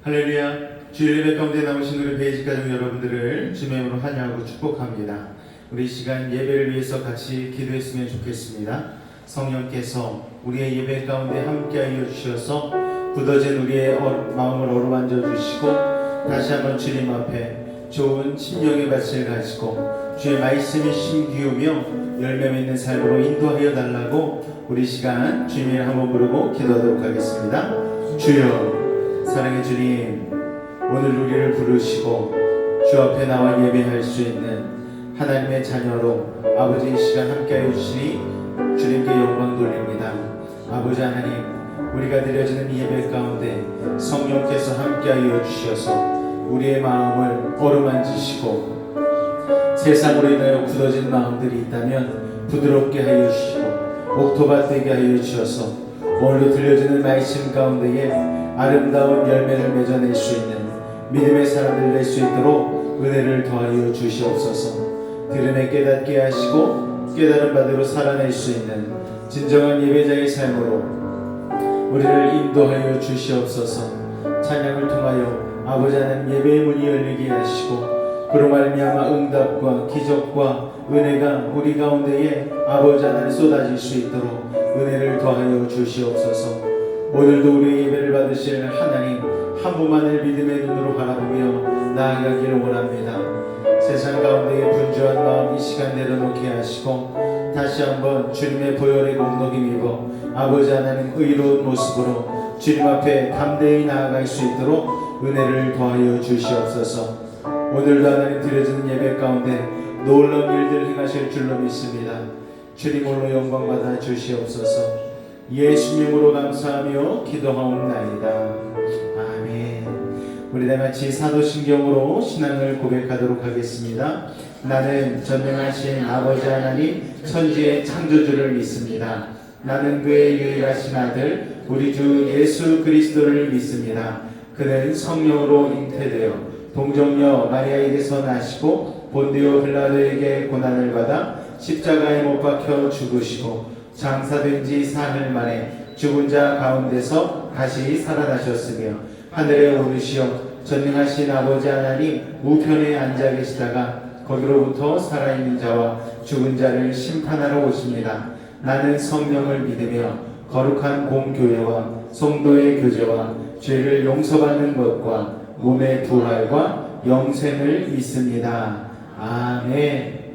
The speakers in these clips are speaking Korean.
할렐루야. 주일 예배 가운데 나오신 우리 베이직 가족 여러분들을 주님의 이름으로 환영하고 축복합니다. 우리 이 시간 예배를 위해서 같이 기도했으면 좋겠습니다. 성령께서 우리의 예배 가운데 함께하여 주셔서 굳어진 우리의 마음을 어루만져 주시고 다시 한번 주님 앞에 좋은 심령의 밭을 가지고 주의 말씀이 심기우며 열매 맺는 삶으로 인도하여 달라고 우리 시간 주님을 한번 부르고 기도하도록 하겠습니다. 주여, 사랑의 주님, 오늘 우리를 부르시고 주 앞에 나와 예배할 수 있는 하나님의 자녀로 아버지 이 시간 함께하여 주시니 주님께 영광 돌립니다. 아버지 하나님, 우리가 드려지는 예배 가운데 성령께서 함께하여 주셔서 우리의 마음을 어루만지시고 세상으로 인하여 굳어진 마음들이 있다면 부드럽게 하여 주시고 옥토밭되게 하여 주셔서 오늘도 들려주는 말씀 가운데에 아름다운 열매를 맺어낼 수 있는 믿음의 사람들 될 수 있도록 은혜를 더하여 주시옵소서. 들음에 깨닫게 하시고 깨달은 바대로 살아낼 수 있는 진정한 예배자의 삶으로 우리를 인도하여 주시옵소서. 찬양을 통하여 아버지 하나님 예배의 문이 열리게 하시고 그로 말미암아 응답과 기적과 은혜가 우리 가운데에 아버지 하나님 쏟아질 수 있도록 은혜를 더하여 주시옵소서. 오늘도 우리의 예배를 받으실 하나님 한 분만을 믿음의 눈으로 바라보며 나아가기를 원합니다. 세상 가운데에 분주한 마음 이 시간 내려놓게 하시고 다시 한번 주님의 보혈의 공덕임 입어 아버지 하나님 의로운 모습으로 주님 앞에 담대히 나아갈 수 있도록 은혜를 더하여 주시옵소서. 오늘도 하나님 드려지는 예배 가운데 놀라운 일들을 행하실 줄로 믿습니다. 주님 홀로 영광 받아 주시옵소서. 예수님으로 감사하며 기도하옵나이다. 아멘. 우리 다 같이 사도신경으로 신앙을 고백하도록 하겠습니다. 나는 전능하신 아버지 하나님 천지의 창조주를 믿습니다. 나는 그의 유일하신 아들 우리 주 예수 그리스도를 믿습니다. 그는 성령으로 잉태되어 동정녀 마리아에게서 나시고 본디오 빌라도에게 고난을 받아 십자가에 못 박혀 죽으시고 장사된 지 사흘 만에 죽은 자 가운데서 다시 살아나셨으며 하늘에 오르시어 전능하신 아버지 하나님 우편에 앉아 계시다가 거기로부터 살아있는 자와 죽은 자를 심판하러 오십니다. 나는 성령을 믿으며 거룩한 공교회와 성도의 교제와 죄를 용서받는 것과 몸의 부활과 영생을 믿습니다. 아멘.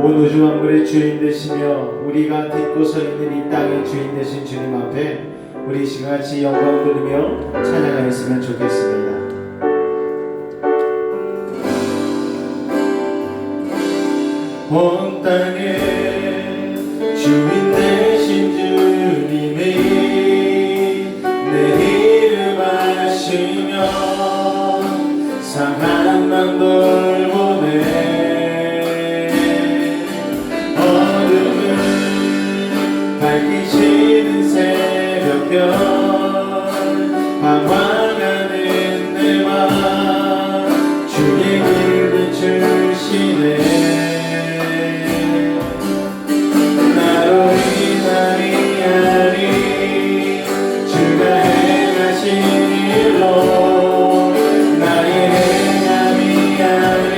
온 우주 만물의 주인 되시며 우리가 딛고 서 있는 이 땅의 주인 되신 주님 앞에 우리 시간같이 영광 돌리며 찬양하였으면 좋겠습니다. 온 땅의 주인 되신 주님이 내 이름 아시며 상한 맘 돌보네. 밝히시는 새벽별 방황하는 내 맘 주의 길 비추시네. 나로 인하리 하리 주가 행하신 일로 나의 행함이 아니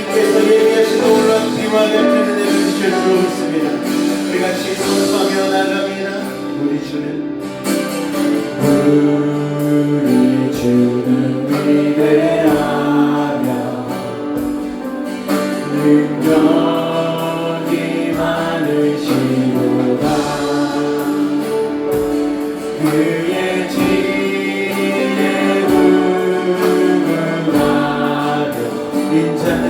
하나님께서 예비하신 놀라운 비와 같은 은혜를 주실 줄 믿습니다. 우리 같이 선포하며 나갑니다. 우리 주는 위대하며 능력이 많으시도다. 그의 지혜 우분하며 인자는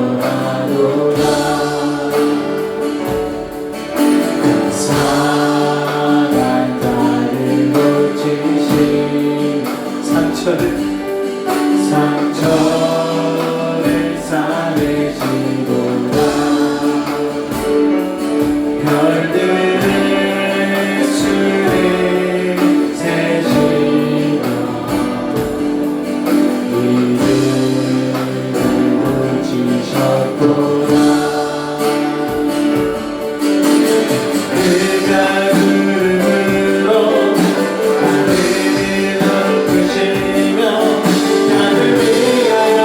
영원하도다. 사랑다를 고치신 상처를 싸매시도다. 별들의 수를 세시며 이름을 붙이셨도다. 그가 구름으로 하늘을 덮으시며 나를 위하여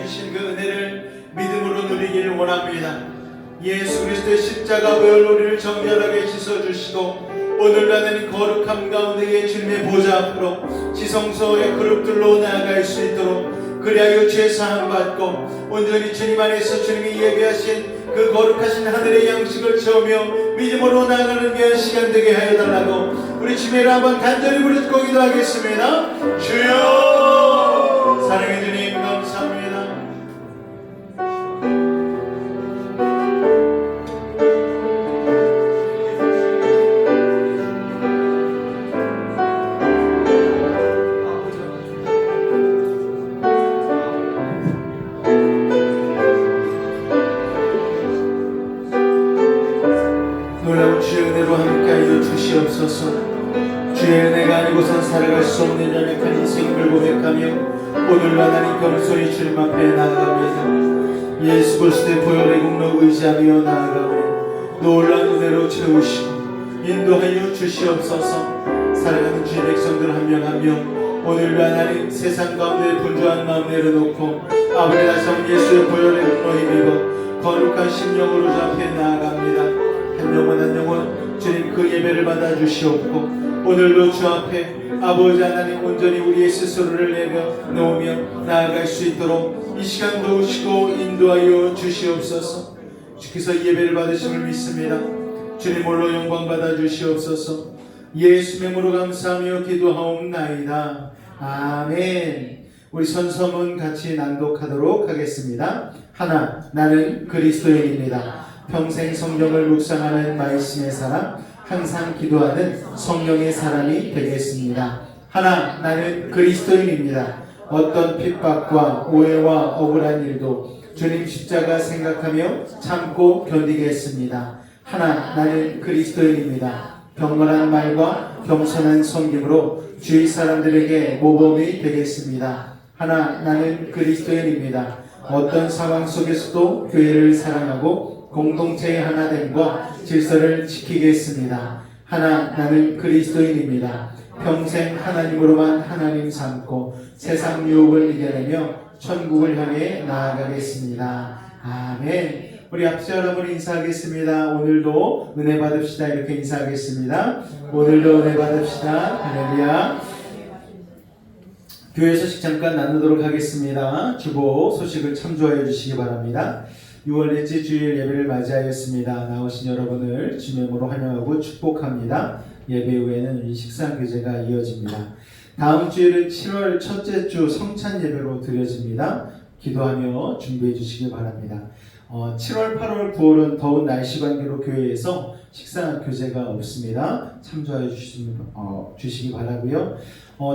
위하여 주신 그 은혜를 믿음으로 누리기를 원합니다. 예수 그리스도의 십자가 보혈 우리를 정결하게 씻어주시고 오늘 나는 거룩함 가운데에 주님의 보좌 앞으로 지성소의 그룹들로 나아갈 수 있도록 그리하여 죄 사함 받고 온전히 주님 안에서 주님이 예배하신 그 거룩하신 하늘의 양식을 채우며 믿음으로 나아가는 귀한 시간 되게 하여 달라고 우리 주님을 한번 간절히 부르고 기도하겠습니다. 주여 사랑해 주님 감사합니다. 놀라운 주의 은혜로 함께하여 주시옵소서. 주의 은혜가 아니고선 살아갈 수 없는 연약한 인생을 고백하며 오늘날 하나님 겸손히 주님 앞에 나아갑니다. 예수 그리스도의 보혈의 공로 의지하며 나아가오니 놀라운 은혜로 채우시고 인도하여 주시옵소서. 살아가는 주의 백성들 한 명 한 명 오늘날 하나님 세상 가운데 분주한 마음 내려놓고 아버지 다시 한번 예수의 보혈의 공로 힘입어 거룩한 심령으로 주 앞에 나아갑니다. 한 영혼 한 영혼 주님 그 예배를 받아 주시옵고 오늘도 주 앞에 아버지 하나님 온전히 우리의 스스로를 내려놓으며 나아갈 수 있도록 이 시간 도우시고 인도하여 주시옵소서. 주께서 예배를 받으심을 믿습니다. 주님 홀로 영광 받아 주시옵소서. 예수 이름으로 감사하며 기도하옵나이다. 아멘. 우리 선서문 같이 낭독하도록 하겠습니다. 하나, 나는 그리스도인입니다. 평생 성경을 묵상하는 말씀의 사람, 항상 기도하는 성령의 사람이 되겠습니다. 하나, 나는 그리스도인입니다. 어떤 핍박과 오해와 억울한 일도 주님 십자가 생각하며 참고 견디겠습니다. 하나, 나는 그리스도인입니다. 경건한 말과 겸손한 섬김으로 주위 사람들에게 모범이 되겠습니다. 하나, 나는 그리스도인입니다. 어떤 상황 속에서도 교회를 사랑하고 공동체의 하나됨과 질서를 지키겠습니다. 하나, 나는 그리스도인입니다. 평생 하나님으로만 하나님 삼고 세상 유혹을 이겨내며 천국을 향해 나아가겠습니다. 아멘. 우리 앞서 여러분 인사하겠습니다. 오늘도 은혜 받읍시다. 이렇게 인사하겠습니다. 오늘도 은혜 받읍시다. 할렐루야. 교회 소식 잠깐 나누도록 하겠습니다. 주보 소식을 참조하여 주시기 바랍니다. 6월 넷째 주일 예배를 맞이하였습니다. 나오신 여러분을 주님으로 환영하고 축복합니다. 예배 후에는 이 식사 교제가 이어집니다. 다음 주일은 7월 첫째 주 성찬 예배로 드려집니다. 기도하며 준비해 주시기 바랍니다. 7월, 8월, 9월은 더운 날씨 관계로 교회에서 식사 교제가 없습니다. 참조하여 주시기 바라고요.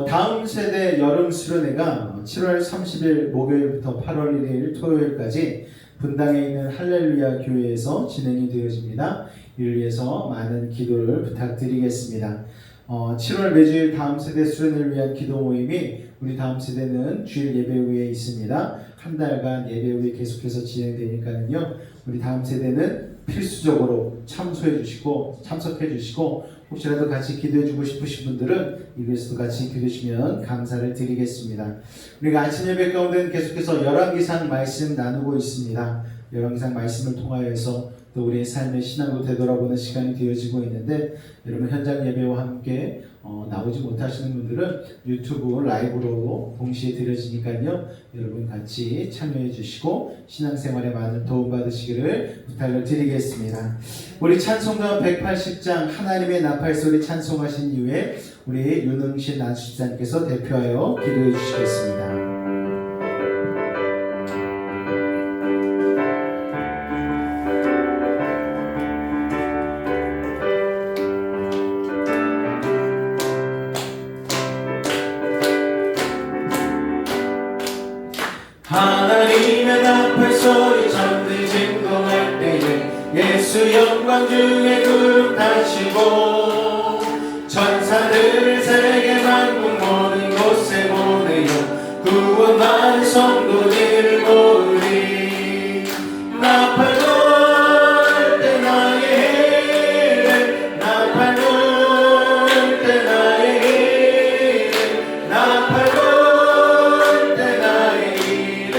다음 세대 여름 수련회가 7월 30일 목요일부터 8월 1일 토요일까지 분당에 있는 할렐루야 교회에서 진행이 되어집니다. 이를 위해서 많은 기도를 부탁드리겠습니다. 7월 매주일 다음 세대 수련을 위한 기도 모임이 우리 다음 세대는 주일 예배 후에 있습니다. 한 달간 예배 후에 계속해서 진행되니까요. 우리 다음 세대는 필수적으로 참석해 주시고 혹시라도 같이 기도해 주고 싶으신 분들은 이곳에서도 같이 기도해 주시면 감사를 드리겠습니다. 우리가 아침 예배 가운데는 계속해서 열왕기상 말씀 나누고 있습니다. 열왕기상 말씀을 통하여서 또 우리의 삶의 신앙도 되돌아보는 시간이 되어지고 있는데 여러분 현장 예배와 함께 나오지 못하시는 분들은 유튜브 라이브로 동시에 드려지니까요. 여러분 같이 참여해 주시고 신앙생활에 많은 도움 받으시기를 부탁을 드리겠습니다. 우리 찬송가 180장 하나님의 나팔소리 찬송하신 이후에 우리 윤흥신 안수집사님께서 대표하여 기도해 주시겠습니다. 하나님의 나팔소리 천지 진동할 때에 예수 영광 중에 구름 타시고 천사들을 세계 만국 모든 곳에 보내어 구원받은 성도들을 모으리. 나팔 불 때 나의 일을 나팔 불 때 나의 일을 나팔 불 때 나의 일을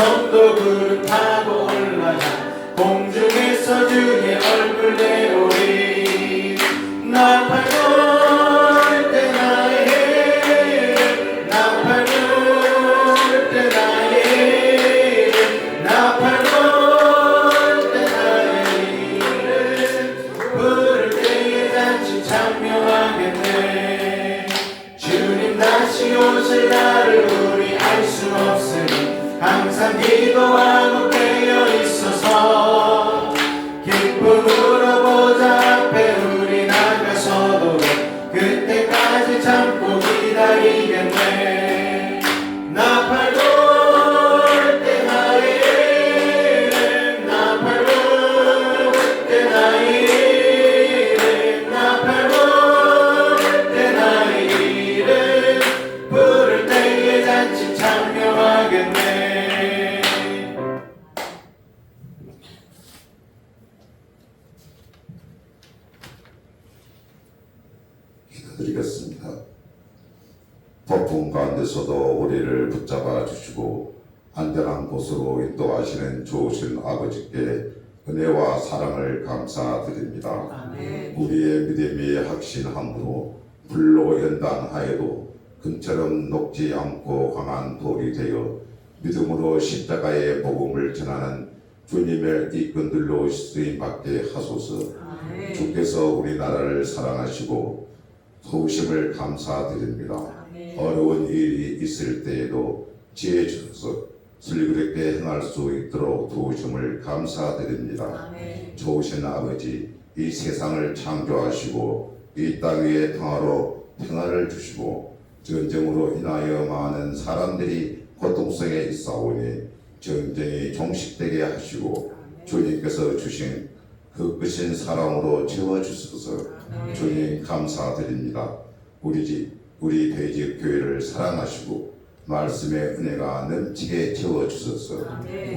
성도 구름 타고 올라가 공중에서 주의 얼굴 배우리. 나팔 불 때 나의 나팔 불 때 나의 나팔 불 때 나의 부를 때에 잔치 참여하겠네. 주님 다시 오실 날을 우리 알 수 없으니 항상 기도하고 깨어 있어서 기쁨으로 보좌 앞에 우리 나가서도록 그때까지 참고 기다리겠네. 나팔 불 때 나의 나팔 불 때 나의 나팔 불 때 나의 부를 때에 잔치 참여하겠네. 기도드리겠습니다. 폭풍 가운데서도 우리를 붙잡아 주시고 안전한 곳으로 인도하시는 좋으신 아버지께 은혜와 사랑을 감사드립니다. 아멘. 우리의 믿음이 확신함으로 불로 연단하여도 금처럼 녹지 않고 강한 돌이 되어 믿음으로 십자가의 복음을 전하는 주님의 이끈들로 쓰임받게 하소서. 아멘. 주께서 우리나라를 사랑하시고 도우심을 감사드립니다. 아멘. 어려운 일이 있을 때에도 지혜 주셔서 슬기롭게 행할 수 있도록 도우심을 감사드립니다. 아멘. 좋으신 아버지, 이 세상을 창조하시고 이 땅 위에 평화로 평화를 주시고 전쟁으로 인하여 많은 사람들이 고통성에 있사오니 전쟁이 종식되게 하시고 주님께서 주신 그 크신 사랑으로 채워주셔서 주님 감사드립니다. 우리 집, 우리 대집 교회를 사랑하시고 말씀의 은혜가 넘치게 채워주셔서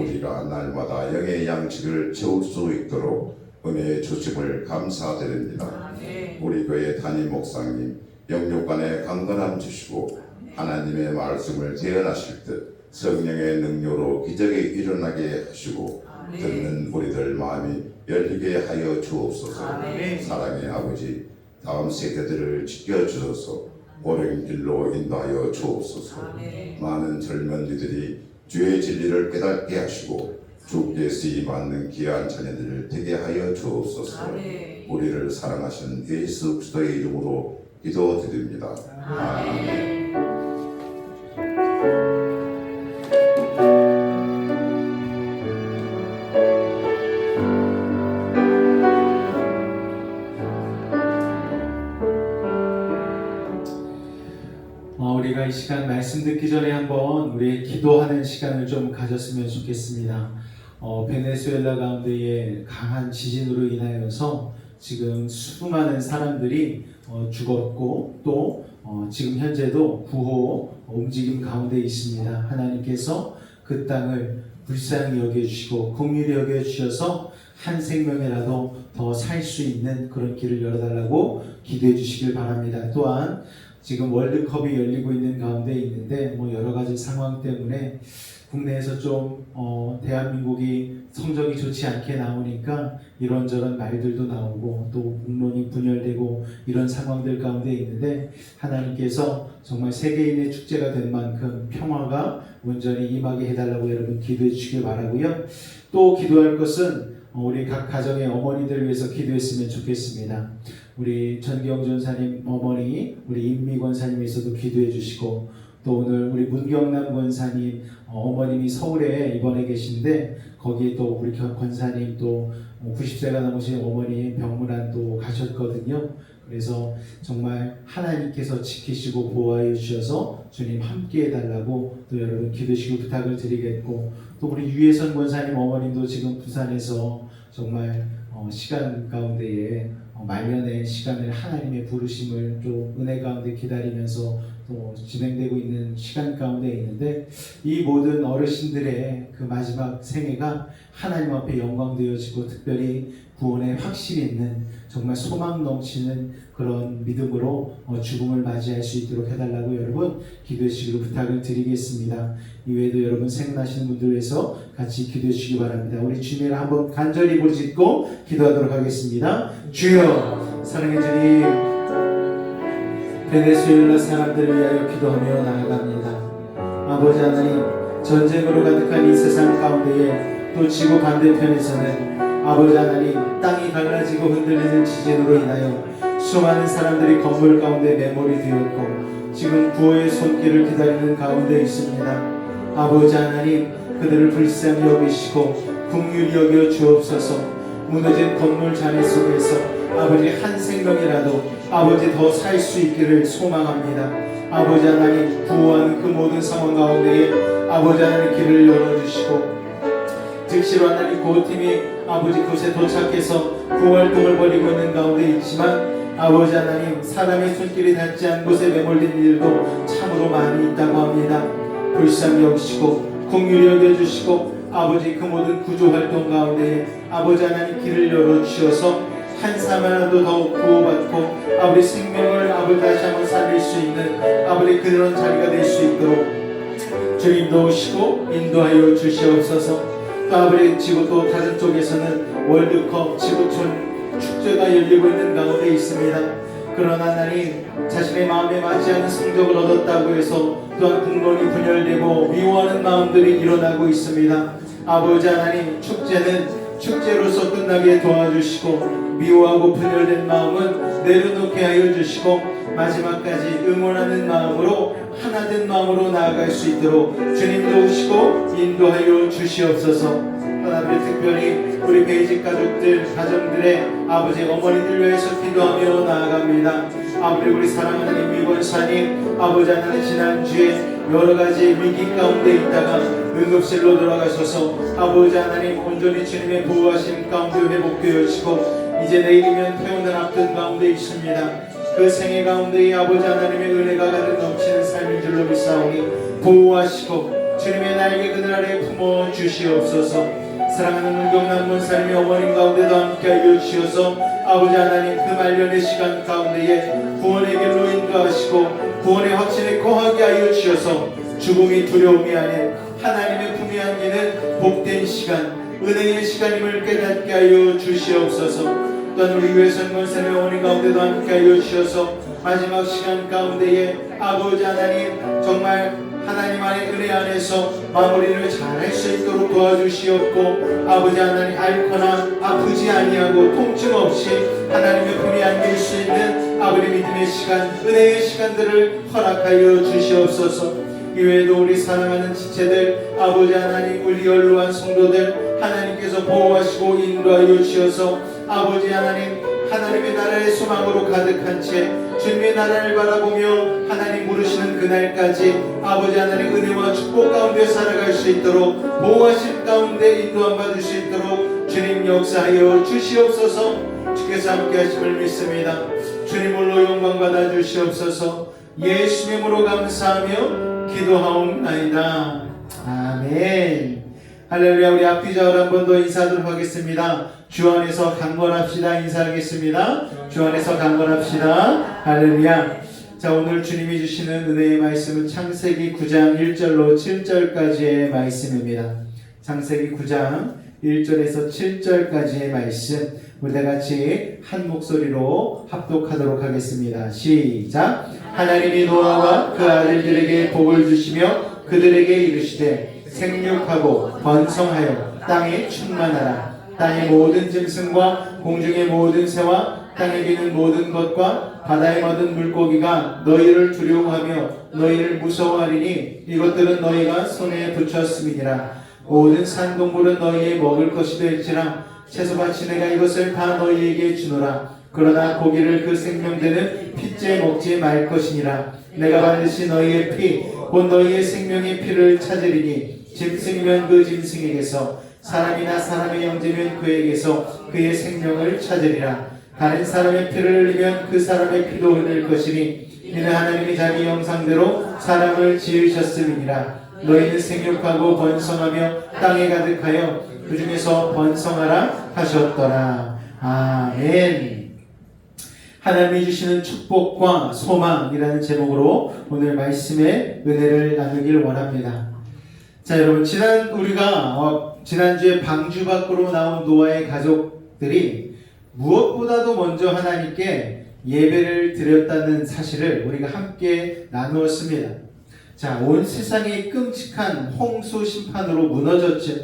우리가 날마다 영의 양식을 채울 수 있도록 은혜 주심을 감사드립니다. 우리 교회 담임 목사님 영육간에 강건함 주시고 하나님의 말씀을 재현하실 듯 성령의 능력으로 기적이 일어나게 하시고 듣는 우리들 마음이 열리게 하여 주옵소서. 아멘. 사랑의 아버지, 다음 세대들을 지켜주셔서 옳은 길로 인도하여 주옵소서. 아멘. 많은 젊은이들이 주의 진리를 깨닫게 하시고 주께 쓰임받는 귀한 자녀들을 되게 하여 주옵소서. 아멘. 우리를 사랑하신 예수 그리스도의 이름으로 기도드립니다. 아멘. 우리가 이 시간 말씀 듣기 전에 한번 우리 기도하는 시간을 좀 가졌으면 좋겠습니다. 베네수엘라 가운데에 강한 지진으로 인하여서 지금 수많은 사람들이 죽었고 또 지금 현재도 구호 움직임 가운데 있습니다. 하나님께서 그 땅을 불쌍히 여겨주시고 긍휼히 여겨주셔서 한 생명이라도 더 살 수 있는 그런 길을 열어달라고 기도해 주시길 바랍니다. 또한 지금 월드컵이 열리고 있는 가운데 있는데 여러 가지 상황 때문에 국내에서 좀 대한민국이 성적이 좋지 않게 나오니까 이런저런 말들도 나오고 또 공론이 분열되고 이런 상황들 가운데 있는데 하나님께서 정말 세계인의 축제가 된 만큼 평화가 온전히 임하게 해달라고 여러분 기도해 주시길 바라고요. 또 기도할 것은 우리 각 가정의 어머니들 위해서 기도했으면 좋겠습니다. 우리 전기영 전사님 어머니, 우리 임미 권사님에서도 기도해 주시고 또 오늘 우리 문경남 권사님 어머님이 서울에 입원해 계신데 거기에 또 우리 권사님 또 90세가 넘으신 어머니 병문안 또 가셨거든요. 그래서 정말 하나님께서 지키시고 보호하여 주셔서 주님 함께 해달라고 또 여러분 기도시고 부탁을 드리겠고 또 우리 유혜선 권사님 어머님도 지금 부산에서 정말 시간 가운데에 말년의 시간을 하나님의 부르심을 좀 은혜 가운데 기다리면서 또 진행되고 있는 시간 가운데 있는데 이 모든 어르신들의 그 마지막 생애가 하나님 앞에 영광되어지고 특별히 구원의 확신이 있는 정말 소망 넘치는 그런 믿음으로 죽음을 맞이할 수 있도록 해달라고 여러분 기도해 주시기로 부탁을 드리겠습니다. 이외에도 여러분 생각나시는 분들 위해서 같이 기도해 주시기 바랍니다. 우리 주님을 한번 간절히 부르짖고 기도하도록 하겠습니다. 주여 사랑의 주님, 베네수엘라 사람들을 위하여 기도하며 나아갑니다. 아버지 하나님, 전쟁으로 가득한 이 세상 가운데에 또 지구 반대편에서는 아버지 하나님, 땅이 갈라지고 흔들리는 지진으로 인하여 수많은 사람들이 건물 가운데 매몰이 되었고 지금 구호의 손길을 기다리는 가운데 있습니다. 아버지 하나님, 그들을 불쌍히 여기시고 긍휼히 여겨 주옵소서. 무너진 건물 잔해 속에서 아버지 한 생명이라도 아버지 더 살 수 있기를 소망합니다. 아버지 하나님, 구호하는 그 모든 상황 가운데에 아버지 하나님 길을 열어주시고 즉시로 하나님 구호팀이 아버지 그곳에 도착해서 구호활동을 벌이고 있는 가운데 있지만 아버지 하나님, 사람의 손길이 닿지 않은 곳에 매몰된 일도 참으로 많이 있다고 합니다. 불쌍히 여기시고 긍휼히 여겨주시고 아버지 그 모든 구조활동 가운데 아버지 하나님 길을 열어주셔서 한 사람이라도 더 구호받고 아버지 생명을 아버지 다시 한번 살릴 수 있는 아버지 그런 자리가 될 수 있도록 주님 도우시고 인도하여 주시옵소서. 또 아버지 지구 또 다른 쪽에서는 월드컵 지구촌 축제가 열리고 있는 가운데 있습니다. 그러나 하나님, 자신의 마음에 맞지 않는 성적을 얻었다고 해서 또한 국론이 분열되고 미워하는 마음들이 일어나고 있습니다. 아버지 하나님, 축제는 축제로서 끝나게 도와주시고 미워하고 분열된 마음은 내려놓게 하여 주시고 마지막까지 응원하는 마음으로 하나된 마음으로 나아갈 수 있도록 주님 도우시고 인도하여 주시옵소서. 아버지 특별히 우리 베이직 가족들 가정들의 아버지 어머니들 위해서 기도하며 나아갑니다. 아버지 우리 사랑하는 임미권사님, 아버지 하나님 지난주에 여러가지 위기 가운데 있다가 응급실로 돌아가셔서 아버지 하나님 온전히 주님의 보호하심 가운데 회복되어지고 이제 내일이면 퇴원을 앞둔 가운데 있습니다. 그 생애 가운데 아버지 하나님의 은혜가 가득 넘치는 삶인 줄로 믿사오니 보호하시고 주님의 날개 그늘 아래 품어 주시옵소서. 사랑하는 문경남 문사님의 어머님 가운데도 함께하여 주셔서 아버지 하나님 그 말년의 시간 가운데에 구원의 길로 인도하시고 구원의 확신에 거하게 하여 주셔서 죽음이 두려움이 아닌 하나님의 품에 안기는 복된 시간, 은혜의 시간임을 깨닫게 하여 주시옵소서. 또한 우리 유해선 권사님의 어머니 가운데도 함께하여 주셔서 마지막 시간 가운데에 아버지 하나님 정말 하나님 안의 은혜 안에서 마무리를 잘할 수 있도록 도와주시옵고 아버지 하나님 앓거나 아프지 아니하고 통증 없이 하나님의 품에 안길 수 있는 아버지 믿음의 시간, 은혜의 시간들을 허락하여 주시옵소서. 이외에도 우리 사랑하는 지체들 아버지 하나님 우리 연로한 성도들 하나님께서 보호하시고 인도하여 주셔서 아버지 하나님 하나님의 나라의 소망으로 가득한 채 주님의 나라를 바라보며 하나님 부르시는 그날까지 아버지 하나님 은혜와 축복 가운데 살아갈 수 있도록 보호하심 가운데 인도함 받을 수 있도록 주님 역사하여 주시옵소서. 주께서 함께 하심을 믿습니다. 주님으로 영광 받아 주시옵소서. 예수님으로 감사하며 기도하옵나이다. 아멘. 할렐루야. 우리 앞뒤좌우로 한 번 더 인사하도록 하겠습니다. 주 안에서 강건합시다. 인사하겠습니다. 주 안에서 강건합시다. 할렐루야. 자, 오늘 주님이 주시는 은혜의 말씀은 창세기 9장 1절로 7절까지의 말씀입니다. 창세기 9장 1절에서 7절까지의 말씀 우리 다 같이 한 목소리로 합독하도록 하겠습니다. 시작. 하나님이 노아와 그 아들들에게 복을 주시며 그들에게 이르시되 생육하고 번성하여 땅에 충만하라. 땅의 모든 짐승과 공중의 모든 새와 땅에 기는 모든 것과 바다의 모든 물고기가 너희를 두려워하며 너희를 무서워하리니 이것들은 너희가 손에 붙였음이니라. 모든 산동물은 너희의 먹을 것이 될지라. 채소밭이 내가 이것을 다 너희에게 주노라. 그러나 고기를 그 생명되는 핏째 먹지 말 것이니라. 내가 반드시 너희의 피 곧 너희의 생명의 피를 찾으리니 짐승이면 그 짐승에게서 사람이나 사람의 형제면 그에게서 그의 생명을 찾으리라. 다른 사람의 피를 흘리면 그 사람의 피도 흘릴 것이니 이는 하나님이 자기 형상대로 사람을 지으셨음이니라. 너희는 생육하고 번성하며 땅에 가득하여 그 중에서 번성하라 하셨더라. 아멘. 하나님이 주시는 축복과 소망이라는 제목으로 오늘 말씀의 은혜를 나누길 원합니다. 자, 여러분, 지난주에 방주 밖으로 나온 노아의 가족들이 무엇보다도 먼저 하나님께 예배를 드렸다는 사실을 우리가 함께 나누었습니다. 자, 온 세상이 끔찍한 홍수 심판으로 무너졌죠.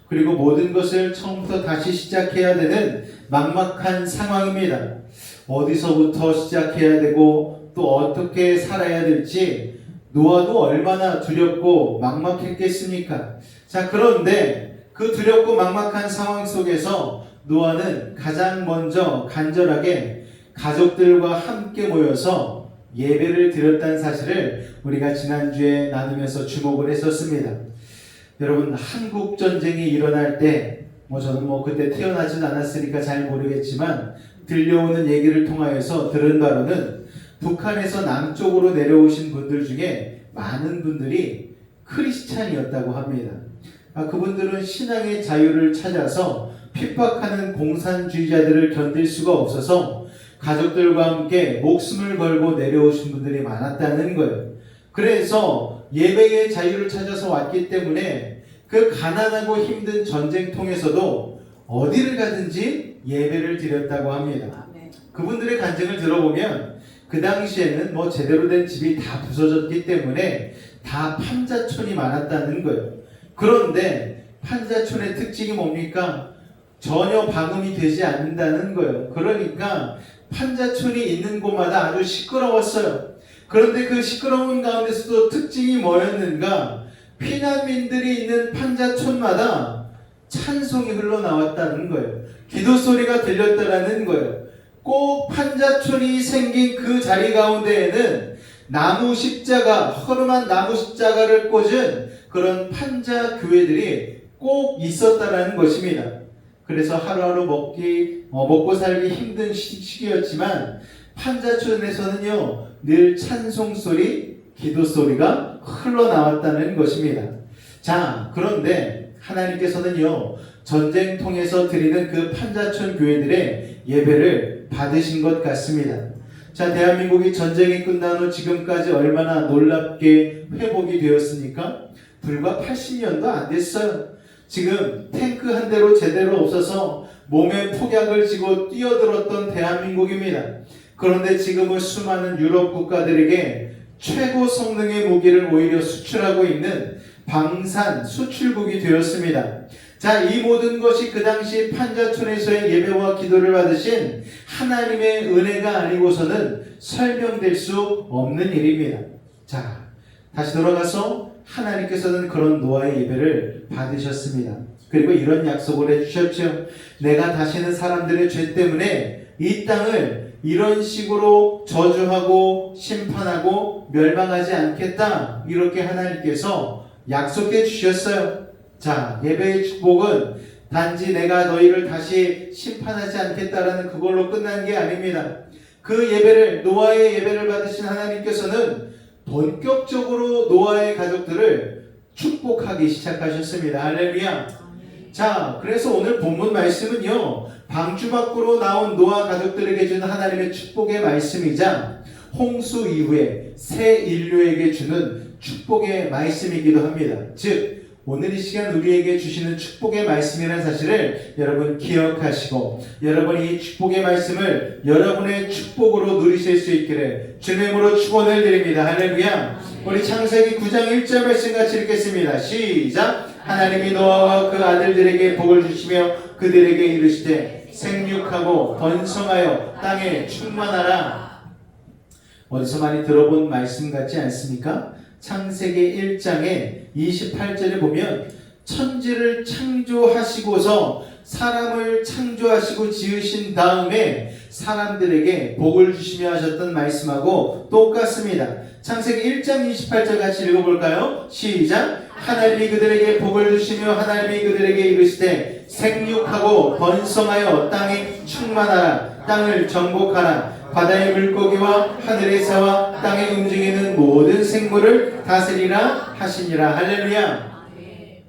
그리고 모든 것을 처음부터 다시 시작해야 되는 막막한 상황입니다. 어디서부터 시작해야 되고 또 어떻게 살아야 될지 노아도 얼마나 두렵고 막막했겠습니까? 자, 그런데 그 두렵고 막막한 상황 속에서 노아는 가장 먼저 간절하게 가족들과 함께 모여서 예배를 드렸다는 사실을 우리가 지난주에 나누면서 주목을 했었습니다. 여러분, 한국 전쟁이 일어날 때 저는 그때 태어나진 않았으니까 잘 모르겠지만 들려오는 얘기를 통하여서 들은 바로는 북한에서 남쪽으로 내려오신 분들 중에 많은 분들이 크리스찬이었다고 합니다. 그분들은 신앙의 자유를 찾아서 핍박하는 공산주의자들을 견딜 수가 없어서 가족들과 함께 목숨을 걸고 내려오신 분들이 많았다는 거예요. 그래서 예배의 자유를 찾아서 왔기 때문에 그 가난하고 힘든 전쟁통에서도 어디를 가든지 예배를 드렸다고 합니다. 그분들의 간증을 들어보면 그 당시에는 제대로 된 집이 다 부서졌기 때문에 다 판자촌이 많았다는 거예요. 그런데 판자촌의 특징이 뭡니까? 전혀 방음이 되지 않는다는 거예요. 그러니까 판자촌이 있는 곳마다 아주 시끄러웠어요. 그런데 그 시끄러운 가운데서도 특징이 뭐였는가? 피난민들이 있는 판자촌마다 찬송이 흘러나왔다는 거예요. 기도 소리가 들렸다라는 거예요. 꼭 판자촌이 생긴 그 자리 가운데에는 나무 십자가, 허름한 나무 십자가를 꽂은 그런 판자 교회들이 꼭 있었다라는 것입니다. 그래서 하루하루 먹고 살기 힘든 시기였지만 판자촌에서는요 늘 찬송 소리, 기도 소리가 흘러나왔다는 것입니다. 자, 그런데 하나님께서는요 전쟁통에서 드리는 그 판자촌 교회들의 예배를 받으신 것 같습니다. 자, 대한민국이 전쟁이 끝난 후 지금까지 얼마나 놀랍게 회복이 되었습니까? 불과 80년도 안 됐어요. 지금 탱크 한 대로 제대로 없어서 몸에 폭약을 지고 뛰어들었던 대한민국입니다. 그런데 지금은 수많은 유럽 국가들에게 최고 성능의 무기를 오히려 수출하고 있는 방산 수출국이 되었습니다. 자, 이 모든 것이 그 당시 판자촌에서의 예배와 기도를 받으신 하나님의 은혜가 아니고서는 설명될 수 없는 일입니다. 자, 다시 돌아가서 하나님께서는 그런 노아의 예배를 받으셨습니다. 그리고 이런 약속을 해주셨죠. 내가 다시는 사람들의 죄 때문에 이 땅을 이런 식으로 저주하고 심판하고 멸망하지 않겠다. 이렇게 하나님께서 약속해 주셨어요. 자, 예배의 축복은 단지 내가 너희를 다시 심판하지 않겠다라는 그걸로 끝난 게 아닙니다. 그 예배를, 노아의 예배를 받으신 하나님께서는 본격적으로 노아의 가족들을 축복하기 시작하셨습니다. 할렐루야. 자, 그래서 오늘 본문 말씀은요 방주 밖으로 나온 노아 가족들에게 주는 하나님의 축복의 말씀이자 홍수 이후에 새 인류에게 주는 축복의 말씀이기도 합니다. 즉 오늘 이 시간 우리에게 주시는 축복의 말씀이라는 사실을 여러분 기억하시고 여러분이 이 축복의 말씀을 여러분의 축복으로 누리실 수 있기를 주님의 이름으로 축원을 드립니다. 할렐루야. 우리 창세기 9장 1절 말씀 같이 읽겠습니다. 시작. 하나님이 노아와 그 아들들에게 복을 주시며 그들에게 이르시되 생육하고 번성하여 땅에 충만하라. 어디서 많이 들어본 말씀 같지 않습니까? 창세기 1장에 28절에 보면 천지를 창조하시고서 사람을 창조하시고 지으신 다음에 사람들에게 복을 주시며 하셨던 말씀하고 똑같습니다. 창세기 1장 28절 같이 읽어볼까요? 시작. 하나님이 그들에게 복을 주시며 하나님이 그들에게 이르시되 생육하고 번성하여 땅에 충만하라. 땅을 정복하라. 바다의 물고기와 하늘의 새와 땅에 움직이는 모든 생물을 다스리라 하시니라. 할렐루야.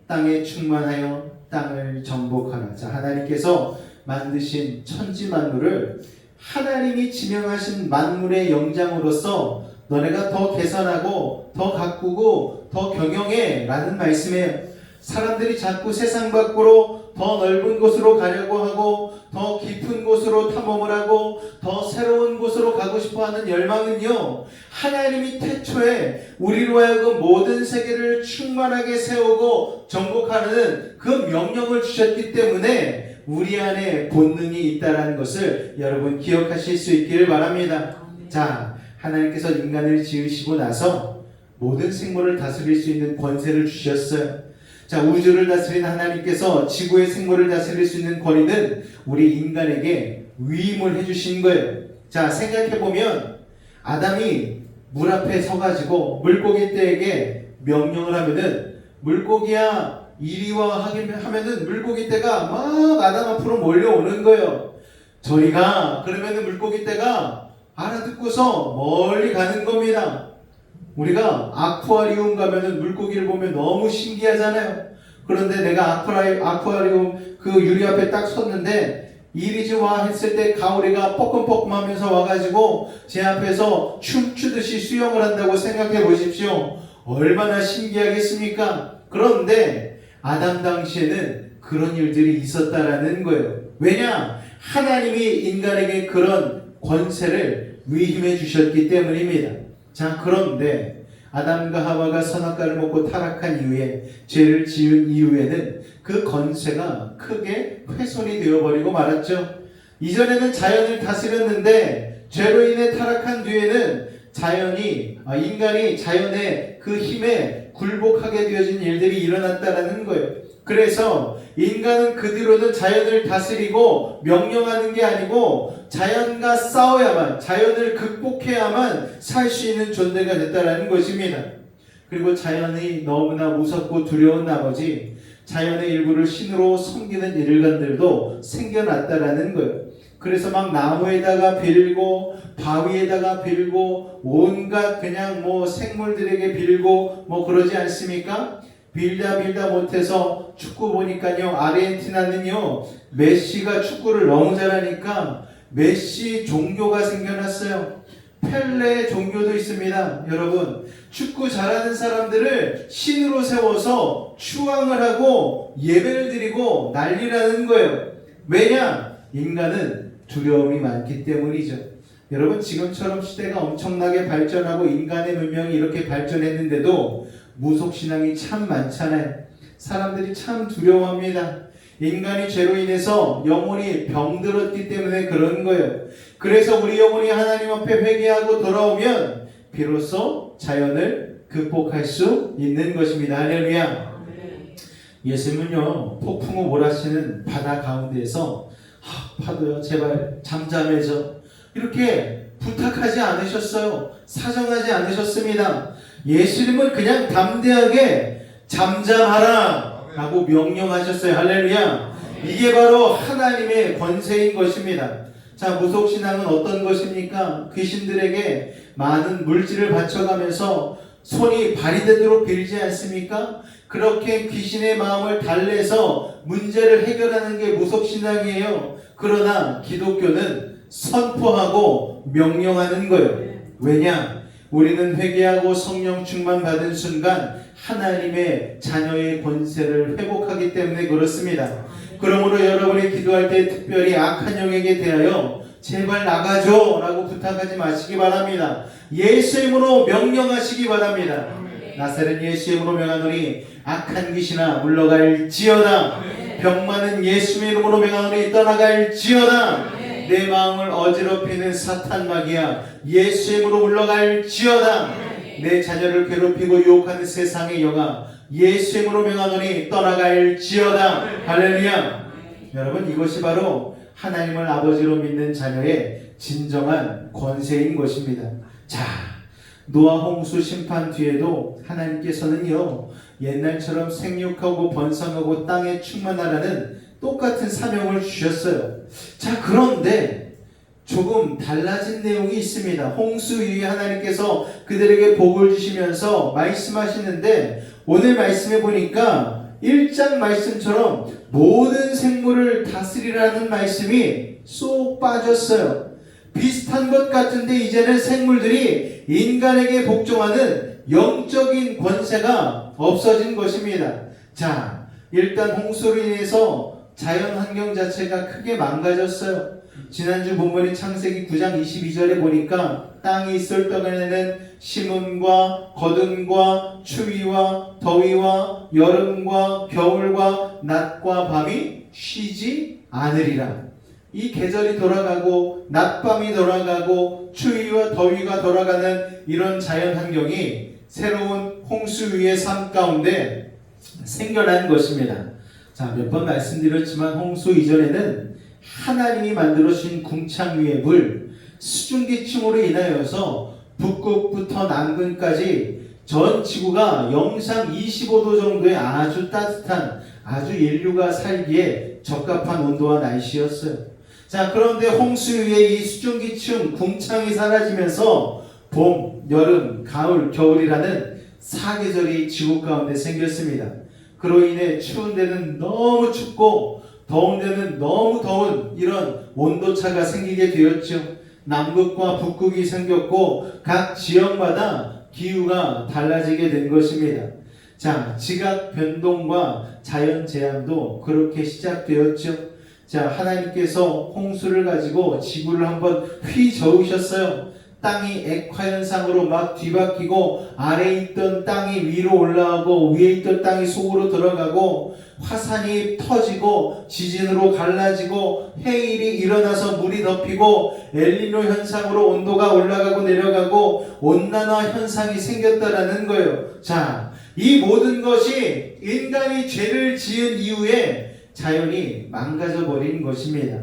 땅에 충만하여 땅을 정복하라. 자, 하나님께서 만드신 천지 만물을 하나님이 지명하신 만물의 영장으로서 너네가 더 개선하고 더 가꾸고 더 경영해 라는 말씀이에요. 사람들이 자꾸 세상 밖으로 더 넓은 곳으로 가려고 하고 더 깊은 곳으로 탐험을 하고 더 새로운 곳으로 가고 싶어하는 열망은요, 하나님이 태초에 우리로 하여금 모든 세계를 충만하게 세우고 정복하는 그 명령을 주셨기 때문에 우리 안에 본능이 있다는 것을 여러분 기억하실 수 있기를 바랍니다. 자, 하나님께서 인간을 지으시고 나서 모든 생물을 다스릴 수 있는 권세를 주셨어요. 자, 우주를 다스린 하나님께서 지구의 생물을 다스릴 수 있는 권위는 우리 인간에게 위임을 해주신 거예요. 자, 생각해보면 아담이 물 앞에 서가지고 물고기 떼에게 명령을 하면은 물고기야 이리 와 하면은 물고기 떼가 막 아담 앞으로 몰려오는 거예요. 저리 가 그러면은 물고기 떼가 알아듣고서 멀리 가는 겁니다. 우리가 아쿠아리움 가면은 물고기를 보면 너무 신기하잖아요. 그런데 내가 아쿠아리움 그 유리 앞에 딱 섰는데 이리 좀 와 했을 때 가오리가 뻐끔뻐끔 하면서 와가지고 제 앞에서 춤추듯이 수영을 한다고 생각해 보십시오. 얼마나 신기하겠습니까? 그런데 아담 당시에는 그런 일들이 있었다라는 거예요. 왜냐? 하나님이 인간에게 그런 권세를 위임해 주셨기 때문입니다. 자, 그런데 아담과 하와가 선악과를 먹고 타락한 이후에 죄를 지은 이후에는 그 권세가 크게 훼손이 되어버리고 말았죠. 이전에는 자연을 다스렸는데 죄로 인해 타락한 뒤에는 인간이 자연의 그 힘에 굴복하게 되어진 일들이 일어났다라는 거예요. 그래서 인간은 그 뒤로는 자연을 다스리고 명령하는 게 아니고 자연과 싸워야만, 자연을 극복해야만 살 수 있는 존재가 됐다라는 것입니다. 그리고 자연이 너무나 무섭고 두려운 나머지 자연의 일부를 신으로 섬기는 일간들도 생겨났다라는 거예요. 그래서 막 나무에다가 빌고 바위에다가 빌고 온갖 그냥 생물들에게 빌고 그러지 않습니까? 빌다 못해서 축구 보니까요, 아르헨티나는요 메시가 축구를 너무 잘하니까 메시 종교가 생겨났어요. 펠레 종교도 있습니다. 여러분, 축구 잘하는 사람들을 신으로 세워서 추앙을 하고 예배를 드리고 난리라는 거예요. 왜냐? 인간은 두려움이 많기 때문이죠. 여러분, 지금처럼 시대가 엄청나게 발전하고 인간의 문명이 이렇게 발전했는데도 무속신앙이 참 많잖아요. 사람들이 참 두려워합니다. 인간이 죄로 인해서 영혼이 병들었기 때문에 그런 거예요. 그래서 우리 영혼이 하나님 앞에 회개하고 돌아오면 비로소 자연을 극복할 수 있는 것입니다. 할렐루야. 예수님은요, 폭풍우 몰아치는 바다 가운데에서 파도야 제발 잠잠해져 이렇게 부탁하지 않으셨어요. 사정하지 않으셨습니다. 예수님은 그냥 담대하게 잠잠하라 라고 명령하셨어요. 할렐루야. 이게 바로 하나님의 권세인 것입니다. 자, 무속신앙은 어떤 것입니까? 귀신들에게 많은 물질을 바쳐가면서 손이 발이 되도록 빌지 않습니까? 그렇게 귀신의 마음을 달래서 문제를 해결하는 게 무속신앙이에요. 그러나 기독교는 선포하고 명령하는 거예요. 왜냐? 우리는 회개하고 성령 충만 받은 순간 하나님의 자녀의 권세를 회복하기 때문에 그렇습니다. 그러므로 여러분이 기도할 때 특별히 악한 영에게 대하여 제발 나가줘 라고 부탁하지 마시기 바랍니다. 예수의 이름으로 명령하시기 바랍니다. 나사렛 예수의 이름으로 명하노니 악한 귀신아 물러갈지어다. 병 많은 예수의 이름으로 명하노니 떠나갈지어다. 내 마음을 어지럽히는 사탄 마귀야 예수의 이름으로 물러갈지어다. 내 자녀를 괴롭히고 유혹하는 세상의 영아 예수의 이름으로 명하노니 떠나갈지어다. 할렐루야. 여러분, 이것이 바로 하나님을 아버지로 믿는 자녀의 진정한 권세인 것입니다. 자, 노아 홍수 심판 뒤에도 하나님께서는요 옛날처럼 생육하고 번성하고 땅에 충만하라는 똑같은 사명을 주셨어요. 자, 그런데 조금 달라진 내용이 있습니다. 홍수 위에 하나님께서 그들에게 복을 주시면서 말씀하시는데 오늘 말씀해 보니까 1장 말씀처럼 모든 생물을 다스리라는 말씀이 쏙 빠졌어요. 비슷한 것 같은데 이제는 생물들이 인간에게 복종하는 영적인 권세가 없어진 것입니다. 자, 일단 홍수로 인해서 자연 환경 자체가 크게 망가졌어요. 지난주 본문인 창세기 9장 22절에 보니까 땅이 있을 동안에는 심음과 거둠과 추위와 더위와 여름과 겨울과 낮과 밤이 쉬지 않으리라. 이 계절이 돌아가고 낮밤이 돌아가고 추위와 더위가 돌아가는 이런 자연 환경이 새로운 홍수 위의 삶 가운데 생겨난 것입니다. 자, 몇 번 말씀드렸지만 홍수 이전에는 하나님이 만들어주신 궁창 위의 물, 수증기층으로 인하여서 북극부터 남극까지 전 지구가 영상 25도 정도의 아주 따뜻한, 아주 인류가 살기에 적합한 온도와 날씨였어요. 자, 그런데 홍수 위에 이 수증기층, 궁창이 사라지면서 봄, 여름, 가을, 겨울이라는 사계절이 지구 가운데 생겼습니다. 그로 인해 추운 데는 너무 춥고 더운 데는 너무 더운 이런 온도차가 생기게 되었죠. 남극과 북극이 생겼고 각 지역마다 기후가 달라지게 된 것입니다. 자, 지각 변동과 자연 재앙도 그렇게 시작되었죠. 자, 하나님께서 홍수를 가지고 지구를 한번 휘저으셨어요. 땅이 액화현상으로 막 뒤바뀌고 아래에 있던 땅이 위로 올라가고 위에 있던 땅이 속으로 들어가고 화산이 터지고 지진으로 갈라지고 해일이 일어나서 물이 덮이고 엘니뇨 현상으로 온도가 올라가고 내려가고 온난화 현상이 생겼다라는 거예요. 자, 이 모든 것이 인간이 죄를 지은 이후에 자연이 망가져 버린 것입니다.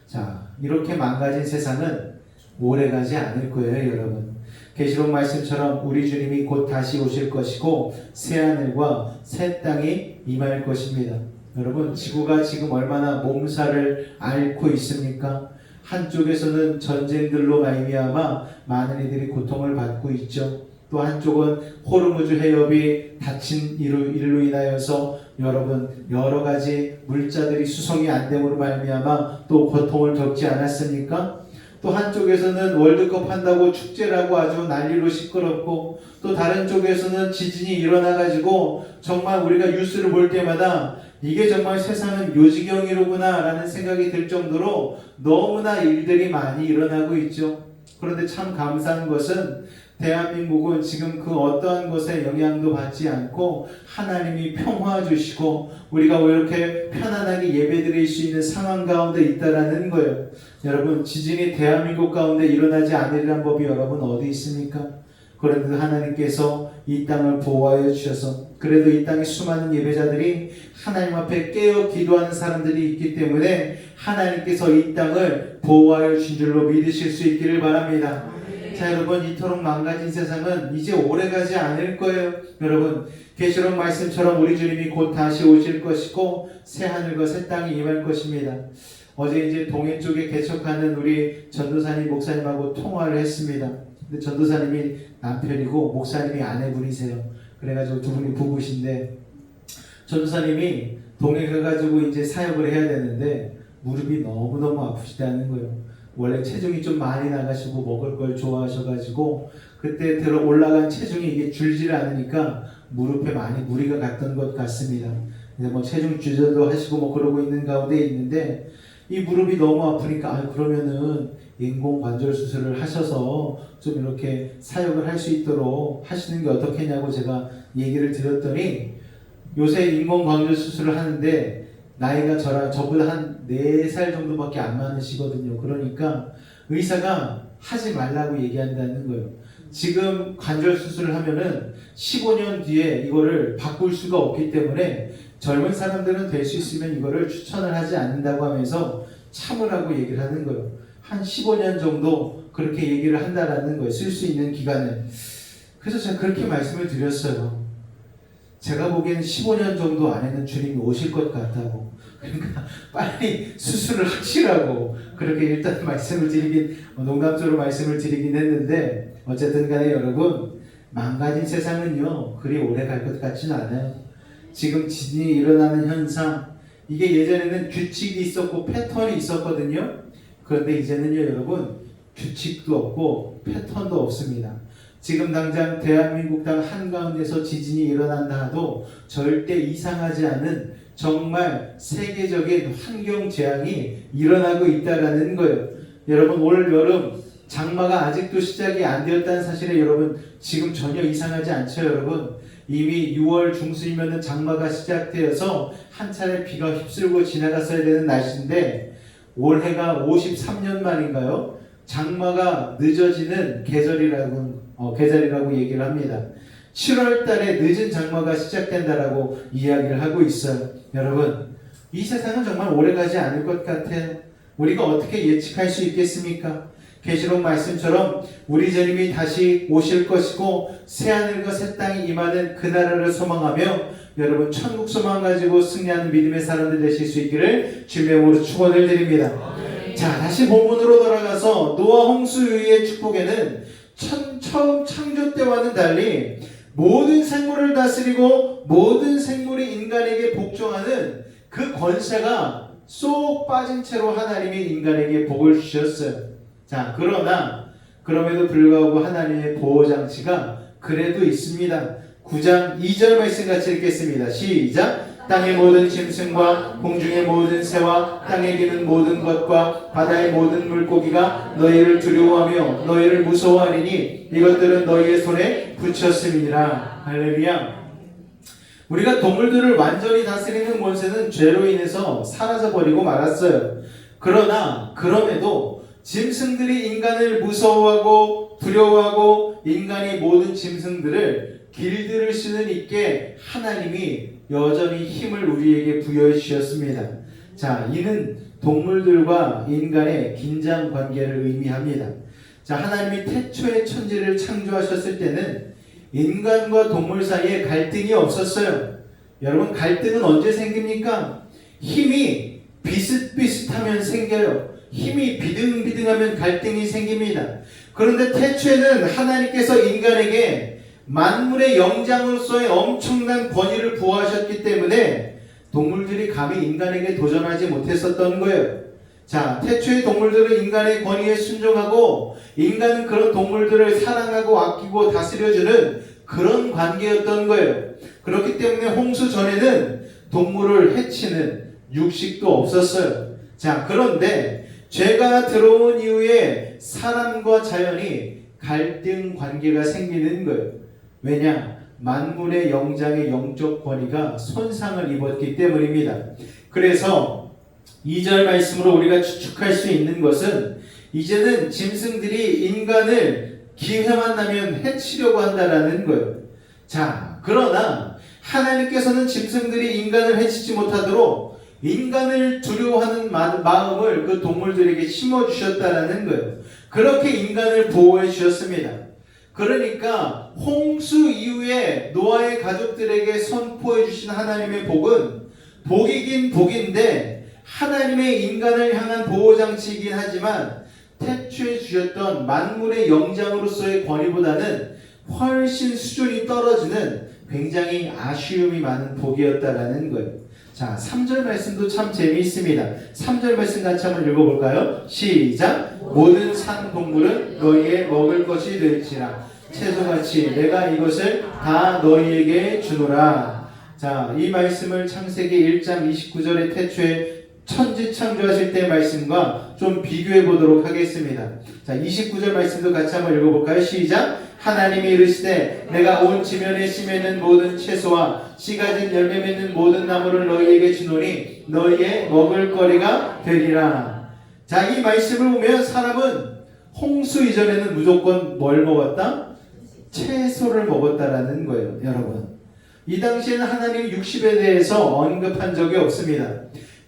자, 이렇게 망가진 세상은 오래가지 않을 거예요, 여러분. 계시록 말씀처럼 우리 주님이 곧 다시 오실 것이고 새하늘과 새 땅이 임할 것입니다. 여러분, 지구가 지금 얼마나 몸살을 앓고 있습니까? 한쪽에서는 전쟁들로 말미암아 많은 이들이 고통을 받고 있죠. 또 한쪽은 호르무즈 해협이 닫힌 일로 인하여서 여러분 여러 가지 물자들이 수송이 안 됨으로 말미암아 또 고통을 겪지 않았습니까? 또 한쪽에서는 월드컵 한다고 축제라고 아주 난리로 시끄럽고 또 다른 쪽에서는 지진이 일어나가지고 정말 우리가 뉴스를 볼 때마다 이게 정말 세상은 요지경이로구나 라는 생각이 들 정도로 너무나 일들이 많이 일어나고 있죠. 그런데 참 감사한 것은 대한민국은 지금 그 어떠한 것에 영향도 받지 않고 하나님이 평화 주시고 우리가 이렇게 편안하게 예배드릴 수 있는 상황 가운데 있다라는 거예요. 여러분, 지진이 대한민국 가운데 일어나지 않으리란 법이 여러분 어디 있습니까? 그런데 하나님께서 이 땅을 보호하여 주셔서 그래도 이 땅에 수많은 예배자들이 하나님 앞에 깨어 기도하는 사람들이 있기 때문에 하나님께서 이 땅을 보호하여 주신 줄로 믿으실 수 있기를 바랍니다. 자, 여러분, 이토록 망가진 세상은 이제 오래가지 않을 거예요. 여러분, 계시록 말씀처럼 우리 주님이 곧 다시 오실 것이고 새 하늘과 새 땅이 임할 것입니다. 어제 이제 동해 쪽에 개척하는 우리 전도사님 목사님하고 통화를 했습니다. 근데 전도사님이 남편이고 목사님이 아내분이세요. 그래가지고 두 분이 부부신데 전도사님이 동해 가가지고 이제 사역을 해야 되는데 무릎이 너무너무 아프시다는 거예요. 원래 체중이 좀 많이 나가시고 먹을 걸 좋아하셔가지고 그때 들어 올라간 체중이 이게 줄지를 않으니까 무릎에 많이 무리가 갔던 것 같습니다. 근데 뭐 체중 조절도 하시고 뭐 그러고 있는 가운데 있는데 이 무릎이 너무 아프니까 그러면은 인공 관절 수술을 하셔서 좀 이렇게 사역을 할 수 있도록 하시는 게 어떻겠냐고 제가 얘기를 드렸더니 요새 인공 관절 수술을 하는데 나이가 저보다 한 4살 정도밖에 안 많으시거든요. 그러니까 의사가 하지 말라고 얘기한다는 거예요. 지금 관절 수술을 하면은 15년 뒤에 이거를 바꿀 수가 없기 때문에 젊은 사람들은 될 수 있으면 이거를 추천을 하지 않는다고 하면서 참으라고 얘기를 하는 거예요. 한 15년 정도 그렇게 얘기를 한다라는 거예요. 쓸 수 있는 기간을. 그래서 제가 그렇게 말씀을 드렸어요. 제가 보기에는 15년 정도 안에는 주님이 오실 것 같다고. 그러니까 빨리 수술을 하시라고 그렇게 일단 말씀을 드리긴, 농담적으로 말씀을 드리긴 했는데, 어쨌든 간에 여러분, 망가진 세상은요 그리 오래 갈 것 같지는 않아요. 지금 지진이 일어나는 현상, 이게 예전에는 규칙이 있었고 패턴이 있었거든요. 그런데 이제는요 여러분, 규칙도 없고 패턴도 없습니다. 지금 당장 대한민국 땅 한가운데서 지진이 일어난다 하도 절대 이상하지 않은 정말 세계적인 환경 재앙이 일어나고 있다라는 거예요. 여러분, 올 여름 장마가 아직도 시작이 안 되었다는 사실에 여러분 지금 전혀 이상하지 않죠. 여러분, 이미 6월 중순이면 장마가 시작되어서 한 차례 비가 휩쓸고 지나갔어야 되는 날씨인데, 올해가 53년 만인가요? 장마가 늦어지는 계절이라고 얘기를 합니다. 7월 달에 늦은 장마가 시작된다라고 이야기를 하고 있어요. 여러분, 이 세상은 정말 오래가지 않을 것 같아요. 우리가 어떻게 예측할 수 있겠습니까? 계시록 말씀처럼 우리 주님이 다시 오실 것이고 새하늘과 새 땅이 임하는 그 나라를 소망하며 여러분 천국 소망 가지고 승리하는 믿음의 사람들 되실 수 있기를 주님의 이름으로 축원을 드립니다. 자, 다시 본문으로 돌아가서 노아 홍수의 축복에는 처음 창조 때와는 달리 모든 생물을 다스리고 모든 생물이 인간에게 복종하는 그 권세가 쏙 빠진 채로 하나님이 인간에게 복을 주셨어요. 자, 그러나 그럼에도 불구하고 하나님의 보호장치가 그래도 있습니다. 9장 2절 말씀 같이 읽겠습니다. 시작! 땅의 모든 짐승과 공중의 모든 새와 땅에 기는 모든 것과 바다의 모든 물고기가 너희를 두려워하며 너희를 무서워하리니 이것들은 너희의 손에 붙였음이니라. 할렐루야. 우리가 동물들을 완전히 다스리는 권세는 죄로 인해서 사라져버리고 말았어요. 그러나 그럼에도 짐승들이 인간을 무서워하고 두려워하고 인간이 모든 짐승들을 길들일 수는 있게 하나님이 여전히 힘을 우리에게 부여해 주셨습니다. 자, 이는 동물들과 인간의 긴장 관계를 의미합니다. 자, 하나님이 태초에 천지를 창조하셨을 때는 인간과 동물 사이에 갈등이 없었어요. 여러분, 갈등은 언제 생깁니까? 힘이 비슷비슷하면 생겨요. 힘이 비등비등하면 갈등이 생깁니다. 그런데 태초에는 하나님께서 인간에게 만물의 영장으로서의 엄청난 권위를 부여하셨기 때문에 동물들이 감히 인간에게 도전하지 못했었던 거예요. 자, 태초의 동물들은 인간의 권위에 순종하고 인간은 그런 동물들을 사랑하고 아끼고 다스려주는 그런 관계였던 거예요. 그렇기 때문에 홍수 전에는 동물을 해치는 육식도 없었어요. 자, 그런데 죄가 들어온 이후에 사람과 자연이 갈등 관계가 생기는 거예요. 왜냐? 만물의 영장의 영적 권위가 손상을 입었기 때문입니다. 그래서 2절 말씀으로 우리가 추측할 수 있는 것은 이제는 짐승들이 인간을 기회만 나면 해치려고 한다라는 거예요. 자, 그러나 하나님께서는 짐승들이 인간을 해치지 못하도록 인간을 두려워하는 마음을 그 동물들에게 심어주셨다라는 거예요. 그렇게 인간을 보호해 주셨습니다. 그러니까 홍수 이후에 노아의 가족들에게 선포해 주신 하나님의 복은 복이긴 복인데 하나님의 인간을 향한 보호장치이긴 하지만 태초에 주셨던 만물의 영장으로서의 권위보다는 훨씬 수준이 떨어지는 굉장히 아쉬움이 많은 복이었다라는 거예요. 자, 3절 말씀도 참 재미있습니다. 3절 말씀 같이 한번 읽어볼까요? 시작! 모든 산 동물은 너희의 먹을 것이 될지라 채소같이 내가 이것을 다 너희에게 주노라. 자, 이 말씀을 창세기 1장 29절의 태초에 천지 창조하실 때의 말씀과 좀 비교해 보도록 하겠습니다. 자, 29절 말씀도 같이 한번 읽어볼까요? 시작! 하나님이 이르시되 내가 온 지면에 심에는 모든 채소와 씨 가진 열매 맺는 모든 나무를 너희에게 주노니 너희의 먹을 거리가 되리라. 자, 이 말씀을 보면 사람은 홍수 이전에는 무조건 뭘 먹었다? 채소를 먹었다라는 거예요. 여러분, 이 당시에는 하나님이 육식에 대해서 언급한 적이 없습니다.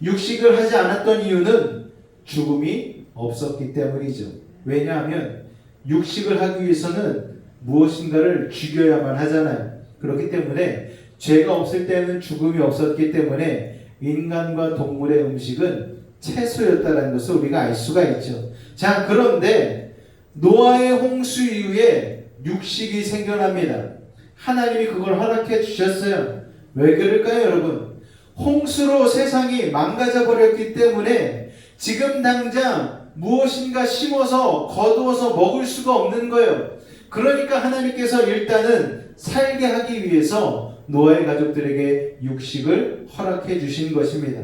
육식을 하지 않았던 이유는 죽음이 없었기 때문이죠. 왜냐하면 육식을 하기 위해서는 무엇인가를 죽여야만 하잖아요. 그렇기 때문에 죄가 없을 때는 죽음이 없었기 때문에 인간과 동물의 음식은 채소였다는 것을 우리가 알 수가 있죠. 자, 그런데 노아의 홍수 이후에 육식이 생겨납니다. 하나님이 그걸 허락해 주셨어요. 왜 그럴까요, 여러분? 홍수로 세상이 망가져 버렸기 때문에 지금 당장 무엇인가 심어서 거두어서 먹을 수가 없는 거예요. 그러니까 하나님께서 일단은 살게 하기 위해서 노아의 가족들에게 육식을 허락해 주신 것입니다.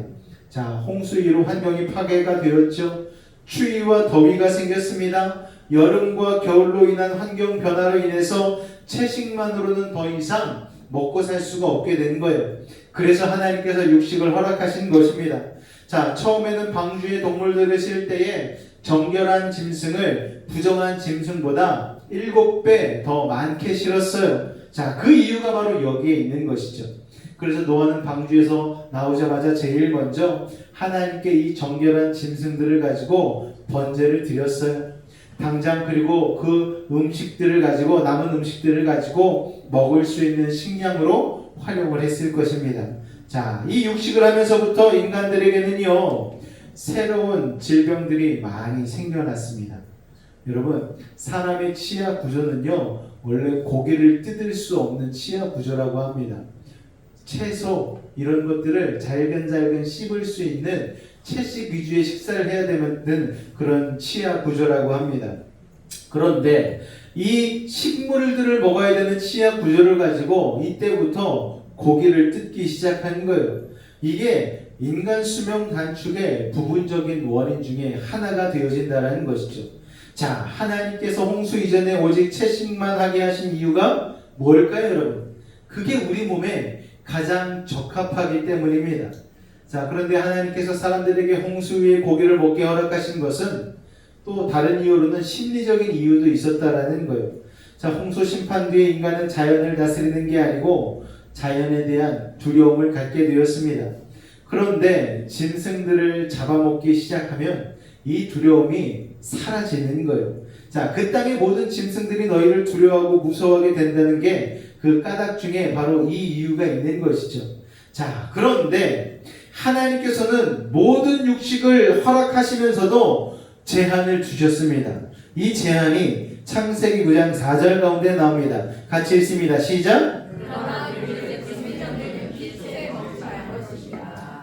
자, 홍수 이후로 환경이 파괴가 되었죠. 추위와 더위가 생겼습니다. 여름과 겨울로 인한 환경 변화로 인해서 채식만으로는 더 이상 먹고 살 수가 없게 된 거예요. 그래서 하나님께서 육식을 허락하신 것입니다. 자, 처음에는 방주에 동물들을 실 때에 정결한 짐승을 부정한 짐승보다 7배 더 많게 실었어요. 자, 그 이유가 바로 여기에 있는 것이죠. 그래서 노아는 방주에서 나오자마자 제일 먼저 하나님께 이 정결한 짐승들을 가지고 번제를 드렸어요. 당장 그리고 그 음식들을 가지고 남은 음식들을 가지고 먹을 수 있는 식량으로 활용을 했을 것입니다. 자, 이 육식을 하면서부터 인간들에게는요 새로운 질병들이 많이 생겨났습니다. 여러분, 사람의 치아 구조는요 원래 고기를 뜯을 수 없는 치아 구조라고 합니다. 채소 이런 것들을 잘근잘근 씹을 수 있는 채식 위주의 식사를 해야 되는 그런 치아 구조라고 합니다. 그런데 이 식물들을 먹어야 되는 치아 구조를 가지고 이때부터 고기를 뜯기 시작한 거예요. 이게 인간 수명 단축의 부분적인 원인 중에 하나가 되어진다는 것이죠. 자, 하나님께서 홍수 이전에 오직 채식만 하게 하신 이유가 뭘까요, 여러분? 그게 우리 몸에 가장 적합하기 때문입니다. 자, 그런데 하나님께서 사람들에게 홍수 위에 고기를 먹게 허락하신 것은 또 다른 이유로는 심리적인 이유도 있었다라는 거예요. 자, 홍수 심판 뒤에 인간은 자연을 다스리는 게 아니고 자연에 대한 두려움을 갖게 되었습니다. 그런데 짐승들을 잡아먹기 시작하면 이 두려움이 사라지는 거예요. 자, 그 땅의 모든 짐승들이 너희를 두려워하고 무서워하게 된다는 게 그 까닭 중에 바로 이 이유가 있는 것이죠. 자, 그런데 하나님께서는 모든 육식을 허락하시면서도 제한을 두셨습니다. 이 제한이 창세기 9장 4절 가운데 나옵니다. 같이 읽습니다. 시작!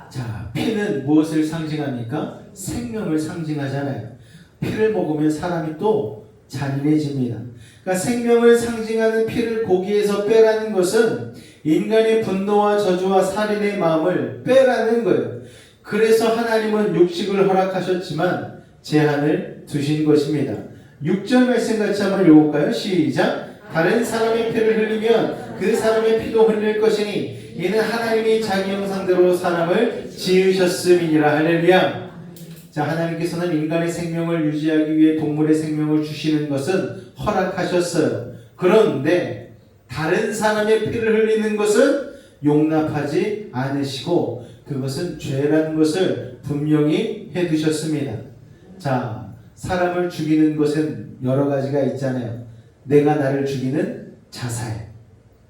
자, 피는 무엇을 상징합니까? 생명을 상징하잖아요. 피를 먹으면 사람이 또 잔인해집니다. 그러니까 생명을 상징하는 피를 고기에서 빼라는 것은 인간의 분노와 저주와 살인의 마음을 빼라는 거예요. 그래서 하나님은 육식을 허락하셨지만 제한을 두신 것입니다. 6절 말씀 같이 한번 읽어볼까요? 시작! 다른 사람의 피를 흘리면 그 사람의 피도 흘릴 것이니 이는 하나님이 자기 형상대로 사람을 지으셨음이니라. 할렐루야. 자, 하나님께서는 인간의 생명을 유지하기 위해 동물의 생명을 주시는 것은 허락하셨어요. 그런데 다른 사람의 피를 흘리는 것은 용납하지 않으시고 그것은 죄라는 것을 분명히 해두셨습니다. 자, 사람을 죽이는 것은 여러 가지가 있잖아요. 내가 나를 죽이는 자살,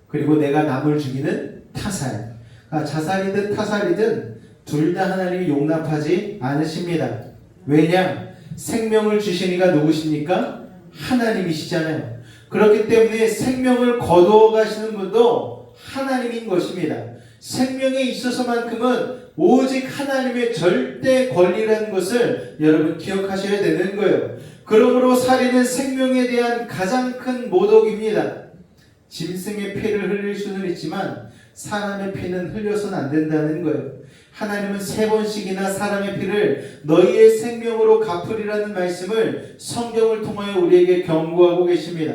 그리고 내가 남을 죽이는 타살. 자살이든 타살이든 둘 다 하나님이 용납하지 않으십니다. 왜냐? 생명을 주신 이가 누구십니까? 하나님이시잖아요. 그렇기 때문에 생명을 거두어 가시는 분도 하나님인 것입니다. 생명에 있어서만큼은 오직 하나님의 절대 권리라는 것을 여러분 기억하셔야 되는 거예요. 그러므로 살인은 생명에 대한 가장 큰 모독입니다. 짐승의 피를 흘릴 수는 있지만 사람의 피는 흘려서는 안 된다는 거예요. 하나님은 3번씩이나 사람의 피를 너희의 생명으로 갚으리라는 말씀을 성경을 통하여 우리에게 경고하고 계십니다.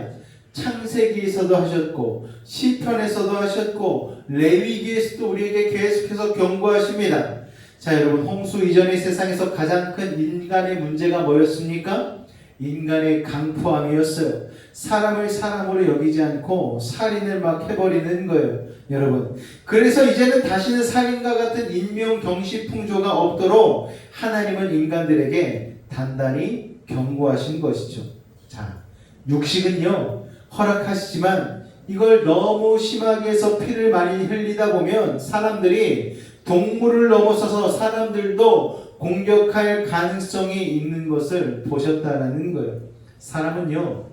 창세기에서도 하셨고 시편에서도 하셨고 레위기에서도 우리에게 계속해서 경고하십니다. 자, 여러분, 홍수 이전의 세상에서 가장 큰 인간의 문제가 뭐였습니까? 인간의 강포함이었어요. 사람을 사람으로 여기지 않고 살인을 막 해버리는 거예요, 여러분. 그래서 이제는 다시는 살인과 같은 인명 경시풍조가 없도록 하나님은 인간들에게 단단히 경고하신 것이죠. 자, 육식은요 허락하시지만 이걸 너무 심하게 해서 피를 많이 흘리다 보면 사람들이 동물을 넘어서서 사람들도 공격할 가능성이 있는 것을 보셨다라는 거예요. 사람은요,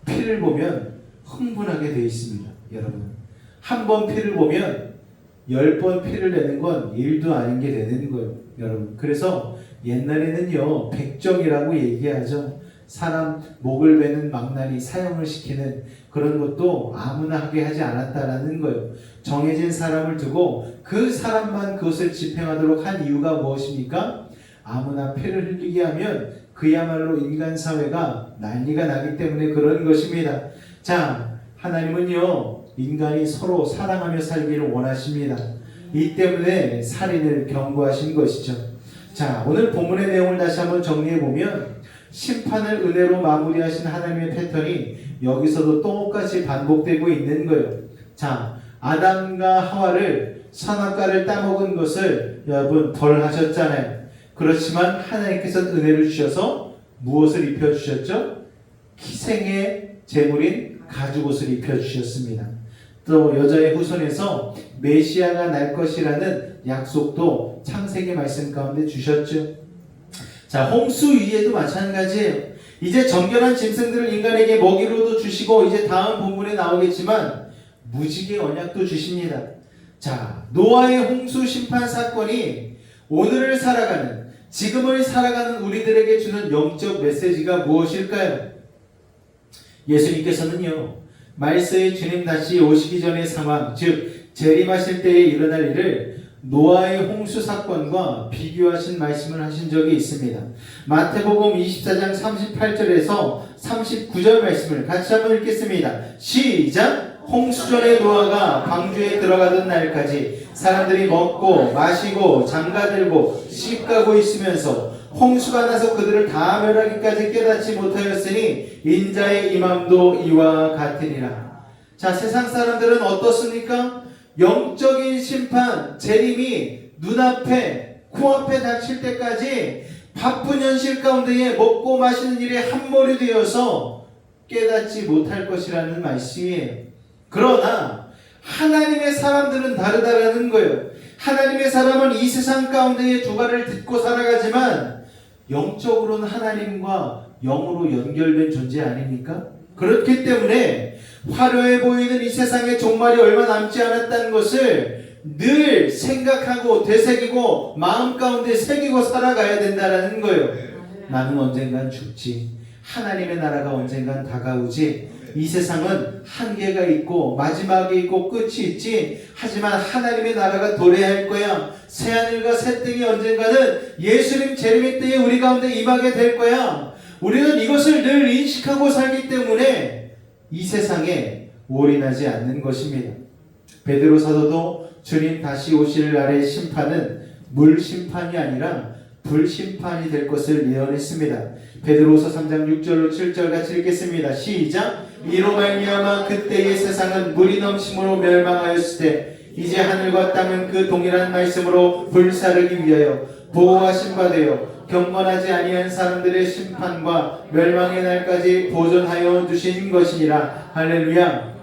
피를 보면 흥분하게 되어 있습니다. 여러분, 한 번 피를 보면 10번 피를 내는 건 일도 아닌 게 되는 거예요. 여러분, 그래서 옛날에는요, 백정이라고 얘기하죠. 사람 목을 베는 망나니 사형을 시키는 그런 것도 아무나 하게 하지 않았다라는 거예요. 정해진 사람을 두고 그 사람만 그것을 집행하도록 한 이유가 무엇입니까? 아무나 피를 흘리게 하면 그야말로 인간 사회가 난리가 나기 때문에 그런 것입니다. 자, 하나님은요, 인간이 서로 사랑하며 살기를 원하십니다. 이 때문에 살인을 경고하신 것이죠. 자, 오늘 본문의 내용을 다시 한번 정리해 보면 심판을 은혜로 마무리하신 하나님의 패턴이 여기서도 똑같이 반복되고 있는 거예요. 자, 아담과 하와를 선악과를 따먹은 것을 여러분 벌하셨잖아요. 그렇지만 하나님께서 은혜를 주셔서 무엇을 입혀주셨죠? 희생의 제물인 가죽옷을 입혀주셨습니다. 또 여자의 후손에서 메시아가 날 것이라는 약속도 창세기 말씀 가운데 주셨죠. 자, 홍수 위에도 마찬가지예요. 이제 정결한 짐승들을 인간에게 먹이로도 주시고 이제 다음 본문에 나오겠지만 무지개 언약도 주십니다. 자, 노아의 홍수 심판 사건이 오늘을 살아가는, 지금을 살아가는 우리들에게 주는 영적 메시지가 무엇일까요? 예수님께서는요, 말세에 주님 다시 오시기 전의 상황, 즉 재림하실 때에 일어날 일을 노아의 홍수 사건과 비교하신 말씀을 하신 적이 있습니다. 마태복음 24장 38절에서 39절 말씀을 같이 한번 읽겠습니다. 시작! 홍수 전에 노아가 방주에 들어가던 날까지 사람들이 먹고 마시고 장가들고 시집가고 있으면서 홍수가 나서 그들을 다 멸하기까지 깨닫지 못하였으니 인자의 임함도 이와 같으리라. 자, 세상 사람들은 어떻습니까? 영적인 심판, 재림이 눈앞에, 코앞에 닥칠 때까지 바쁜 현실 가운데에 먹고 마시는 일에 함몰이 되어서 깨닫지 못할 것이라는 말씀이에요. 그러나 하나님의 사람들은 다르다라는 거예요. 하나님의 사람은 이 세상 가운데에 두 발을 딛고 살아가지만 영적으로는 하나님과 영으로 연결된 존재 아닙니까? 그렇기 때문에 화려해 보이는 이 세상의 종말이 얼마 남지 않았다는 것을 늘 생각하고 되새기고 마음 가운데 새기고 살아가야 된다는 거예요. 나는 언젠간 죽지. 하나님의 나라가 언젠간 다가오지. 이 세상은 한계가 있고 마지막이 있고 끝이 있지. 하지만 하나님의 나라가 도래할 거야. 새하늘과 새 땅이 언젠가는 예수님 재림의 때에 우리 가운데 임하게 될 거야. 우리는 이것을 늘 인식하고 살기 때문에 이 세상에 올인하지 않는 것입니다. 베드로 사도도 주님 다시 오실 날의 심판은 물 심판이 아니라 불 심판이 될 것을 예언했습니다. 베드로서 3장 6절로 7절 같이 읽겠습니다. 시작! 이로 말미암아 그때의 세상은 물이 넘침으로 멸망하였을 때 이제 하늘과 땅은 그 동일한 말씀으로 불사르기 위하여 보호하신 바 되어 경건하지 아니한 사람들의 심판과 멸망의 날까지 보존하여 주신 것이니라. 할렐루야.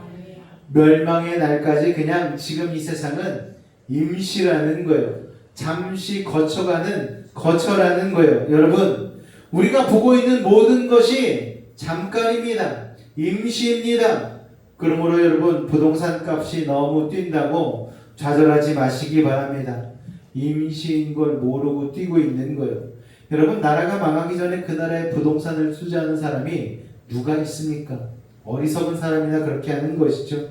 멸망의 날까지 그냥 지금 이 세상은 임시라는 거예요. 잠시 거쳐라는 거예요. 여러분, 우리가 보고 있는 모든 것이 잠깐입니다. 임시입니다. 그러므로 여러분, 부동산 값이 너무 뛴다고 좌절하지 마시기 바랍니다. 임시인 걸 모르고 뛰고 있는 거예요. 여러분, 나라가 망하기 전에 그 나라에 부동산을 투자하는 사람이 누가 있습니까? 어리석은 사람이나 그렇게 하는 것이죠.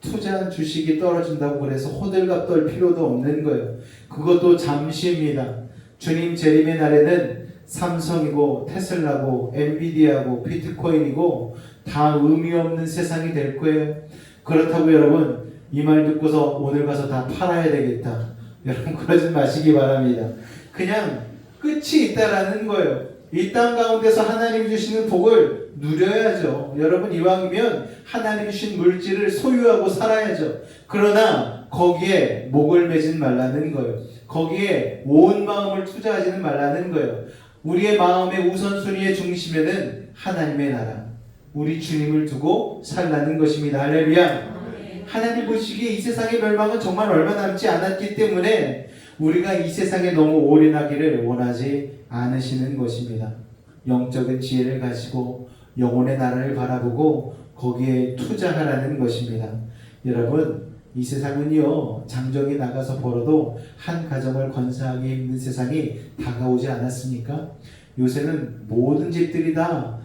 투자한 주식이 떨어진다고 그래서 호들갑 떨 필요도 없는 거예요. 그것도 잠시입니다. 주님 재림의 날에는 삼성이고 테슬라고 엔비디아고 비트코인이고 다 의미 없는 세상이 될 거예요. 그렇다고 여러분, 이 말 듣고서 오늘 가서 다 팔아야 되겠다, 여러분 그러지 마시기 바랍니다. 그냥 끝이 있다라는 거예요. 이 땅 가운데서 하나님 주시는 복을 누려야죠. 여러분, 이왕이면 하나님 주신 물질을 소유하고 살아야죠. 그러나 거기에 목을 매진 말라는 거예요. 거기에 온 마음을 투자하지는 말라는 거예요. 우리의 마음의 우선순위의 중심에는 하나님의 나라, 우리 주님을 두고 살라는 것입니다. 할렐루야. 하나님 보시기에 이 세상의 멸망은 정말 얼마 남지 않았기 때문에 우리가 이 세상에 너무 올인하기를 원하지 않으시는 것입니다. 영적인 지혜를 가지고 영혼의 나라를 바라보고 거기에 투자하라는 것입니다. 여러분, 이 세상은요, 장정이 나가서 벌어도 한 가정을 건사하기 힘든 세상이 다가오지 않았습니까? 요새는 모든 집들이 다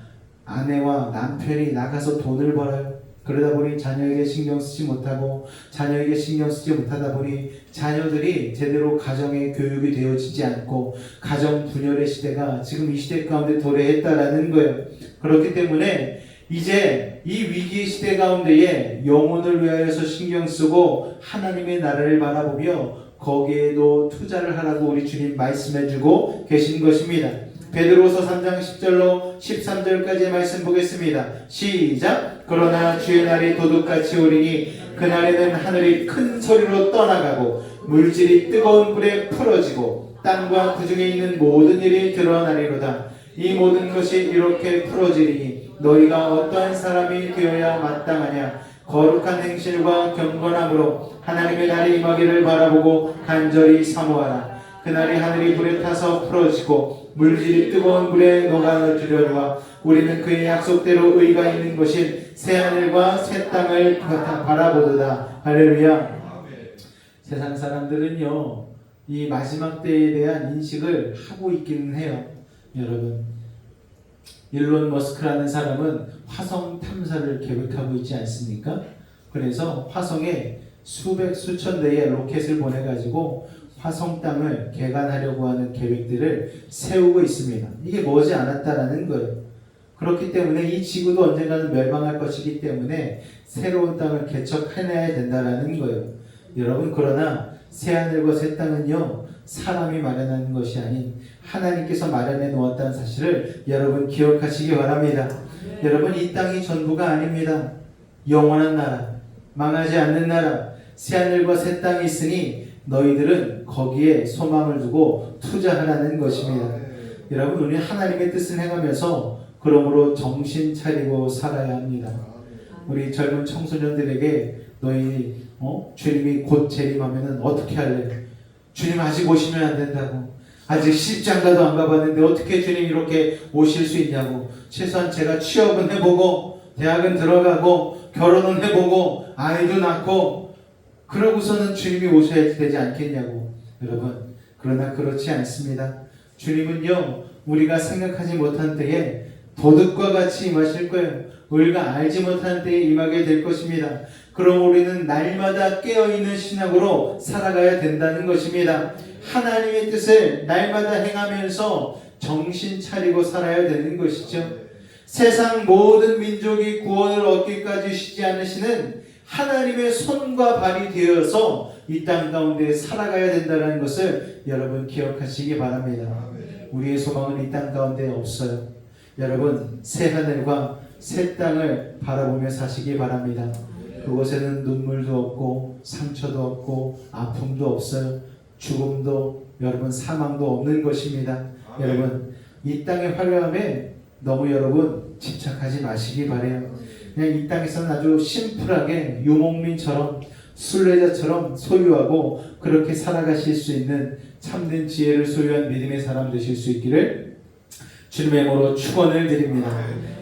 아내와 남편이 나가서 돈을 벌어요. 그러다 보니 자녀에게 신경 쓰지 못하고, 자녀에게 신경 쓰지 못하다 보니 자녀들이 제대로 가정의 교육이 되어지지 않고 가정 분열의 시대가 지금 이 시대 가운데 도래했다라는 거예요. 그렇기 때문에 이제 이 위기의 시대 가운데에 영혼을 위하여서 신경 쓰고 하나님의 나라를 바라보며 거기에도 투자를 하라고 우리 주님 말씀해주고 계신 것입니다. 베드로서 3장 10절로 13절까지의 말씀 보겠습니다. 시작. 그러나 주의 날이 도둑같이 오리니 그날에는 하늘이 큰 소리로 떠나가고 물질이 뜨거운 불에 풀어지고 땅과 그 중에 있는 모든 일이 드러나리로다. 이 모든 것이 이렇게 풀어지리니 너희가 어떠한 사람이 되어야 마땅하냐. 거룩한 행실과 경건함으로 하나님의 날이 임하기를 바라보고 간절히 사모하라. 그날이 하늘이 불에 타서 풀어지고 물질이 뜨거운 불에 녹아주려니와 우리는 그의 약속대로 의가 있는 것인 새하늘과 새 땅을 바라보도다. 할렐루야. 세상 사람들은요, 이 마지막 때에 대한 인식을 하고 있기는 해요. 여러분, 일론 머스크라는 사람은 화성 탐사를 계획하고 있지 않습니까? 그래서 화성에 수백 수천 대의 로켓을 보내가지고 화성 땅을 개간하려고 하는 계획들을 세우고 있습니다. 이게 머지 않았다라는 거예요. 그렇기 때문에 이 지구도 언젠가는 멸망할 것이기 때문에 새로운 땅을 개척해내야 된다라는 거예요. 여러분, 그러나 새하늘과 새 땅은요, 사람이 마련하는 것이 아닌 하나님께서 마련해 놓았다는 사실을 여러분 기억하시기 바랍니다. 여러분, 이 땅이 전부가 아닙니다. 영원한 나라, 망하지 않는 나라, 새하늘과 새 땅이 있으니 너희들은 거기에 소망을 두고 투자하라는 것입니다. 여러분, 우리 하나님의 뜻을 행하면서 그러므로 정신 차리고 살아야 합니다. 우리 젊은 청소년들에게 너희 주님이 곧 재림하면 어떻게 할래? 주님 아직 오시면 안 된다고. 아직 십장가도 안 가봤는데 어떻게 주님 이렇게 오실 수 있냐고. 최소한 제가 취업은 해보고 대학은 들어가고 결혼은 해보고 아이도 낳고 그러고서는 주님이 오셔야 되지 않겠냐고. 여러분, 그러나 그렇지 않습니다. 주님은요, 우리가 생각하지 못한 때에 도둑과 같이 임하실 거예요. 우리가 알지 못한 때에 임하게 될 것입니다. 그럼 우리는 날마다 깨어있는 신앙으로 살아가야 된다는 것입니다. 하나님의 뜻을 날마다 행하면서 정신 차리고 살아야 되는 것이죠. 세상 모든 민족이 구원을 얻기까지 쉬지 않으시는 하나님의 손과 발이 되어서 이 땅 가운데 살아가야 된다는 것을 여러분 기억하시기 바랍니다. 우리의 소망은 이 땅 가운데 없어요. 여러분, 새 하늘과 새 땅을 바라보며 사시기 바랍니다. 그곳에는 눈물도 없고 상처도 없고 아픔도 없어요. 죽음도, 여러분, 사망도 없는 것입니다. 여러분, 이 땅의 화려함에 너무 여러분 집착하지 마시기 바래요. 그냥 이 땅에서는 아주 심플하게 유목민처럼 순례자처럼 소유하고 그렇게 살아가실 수 있는 참된 지혜를 소유한 믿음의 사람 되실 수 있기를 주님의 이름으로 축원을 드립니다.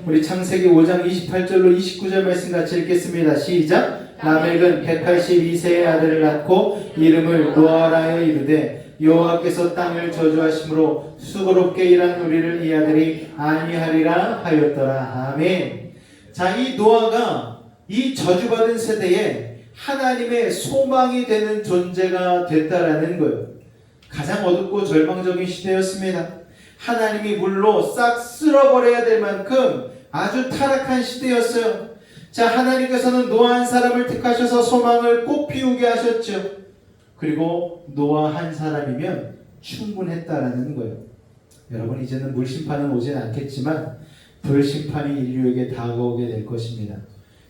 우리 창세기 5장 28절로 29절 말씀 같이 읽겠습니다. 시작. 라멕은 182세의 아들을 낳고 이름을 노아라 이르되 여호와께서 땅을 저주하심으로 수고롭게 일한 우리를 이 아들이 안위하리라 하였더라. 아멘. 자, 이 노아가 이 저주받은 세대에 하나님의 소망이 되는 존재가 됐다라는 거예요. 가장 어둡고 절망적인 시대였습니다. 하나님이 물로 싹 쓸어버려야 될 만큼 아주 타락한 시대였어요. 자, 하나님께서는 노아 한 사람을 택하셔서 소망을 꼭 피우게 하셨죠. 그리고 노아 한 사람이면 충분했다라는 거예요. 여러분, 이제는 물심판은 오진 않겠지만 불심판이 인류에게 다가오게 될 것입니다.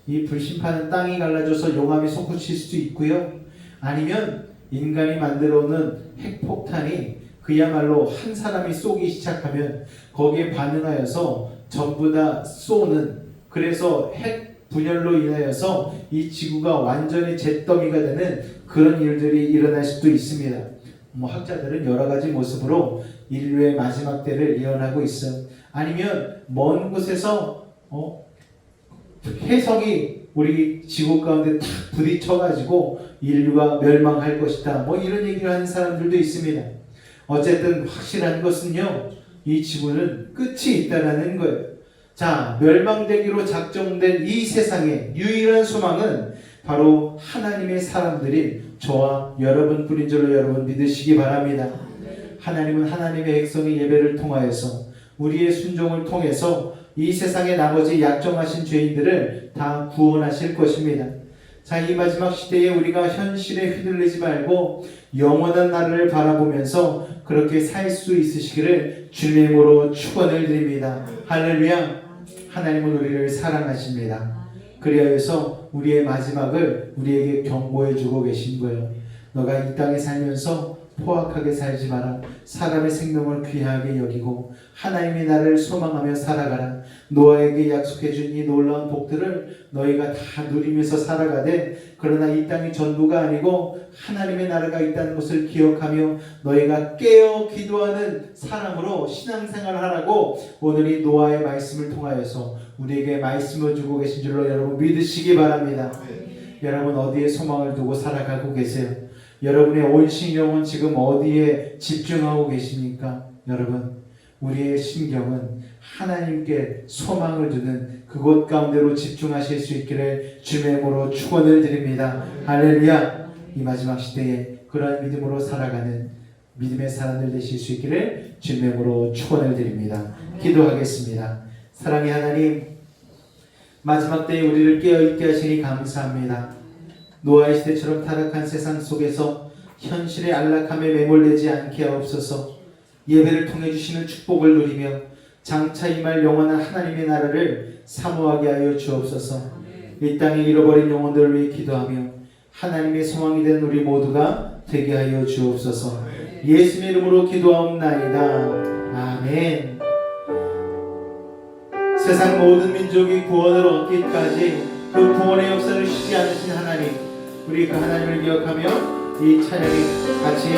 이 불심판은 땅이 갈라져서 용암이 솟구칠 수도 있고요. 아니면 인간이 만들어 놓은 핵폭탄이 그야말로 한 사람이 쏘기 시작하면 거기에 반응하여서 전부 다 쏘는 그래서 핵 분열로 인하여서 이 지구가 완전히 잿더미가 되는 그런 일들이 일어날 수도 있습니다. 학자들은 여러 가지 모습으로 인류의 마지막 때를 예언하고 있어요. 아니면 먼 곳에서 해성이 우리 지구 가운데 탁 부딪혀가지고 인류가 멸망할 것이다. 이런 얘기를 하는 사람들도 있습니다. 어쨌든 확실한 것은요, 이 지구는 끝이 있다라는 거예요. 자, 멸망되기로 작정된 이 세상의 유일한 소망은 바로 하나님의 사람들인 저와 여러분뿐인 줄로 여러분 믿으시기 바랍니다. 하나님은 하나님의 백성의 예배를 통하여서 우리의 순종을 통해서 이 세상의 나머지 약정하신 죄인들을 다 구원하실 것입니다. 자, 이 마지막 시대에 우리가 현실에 휘둘리지 말고 영원한 나라를 바라보면서 그렇게 살 수 있으시기를 주님의 이름으로 축원을 드립니다. 할렐루야. 하나님은 우리를 사랑하십니다. 그리하여서 우리의 마지막을 우리에게 경고해 주고 계신 거예요. 너가 이 땅에 살면서 포악하게 살지 마라. 사람의 생명을 귀하게 여기고 하나님의 나라를 소망하며 살아가라. 노아에게 약속해 준 이 놀라운 복들을 너희가 다 누리면서 살아가되, 그러나 이 땅이 전부가 아니고 하나님의 나라가 있다는 것을 기억하며 너희가 깨어 기도하는 사람으로 신앙생활을 하라고 오늘 이 노아의 말씀을 통하여서 우리에게 말씀을 주고 계신 줄로 여러분 믿으시기 바랍니다. 여러분 어디에 소망을 두고 살아가고 계세요? 여러분의 온 신경은 지금 어디에 집중하고 계십니까? 여러분, 우리의 신경은 하나님께 소망을 두는 그곳 가운데로 집중하실 수 있기를 주의 이름으로 축원을 드립니다. 할렐루야. 이 마지막 시대에 그러한 믿음으로 살아가는 믿음의 사람들 되실 수 있기를 주의 이름으로 축원을 드립니다. 기도하겠습니다. 사랑의 하나님, 마지막 때에 우리를 깨어있게 하시니 감사합니다. 노아의 시대처럼 타락한 세상 속에서 현실의 안락함에 매몰되지 않게 하옵소서. 예배를 통해 주시는 축복을 누리며 장차 임할 영원한 하나님의 나라를 사모하게 하여 주옵소서. 이 땅에 잃어버린 영혼들을 위해 기도하며 하나님의 소망이 된 우리 모두가 되게 하여 주옵소서. 예수님의 이름으로 기도하옵나이다. 아멘. 세상 모든 민족이 구원을 얻기까지 그 구원의 역사를 쉬지 않으신 하나님, 우리 그 하나님을 기억하며 이 찬양을 같이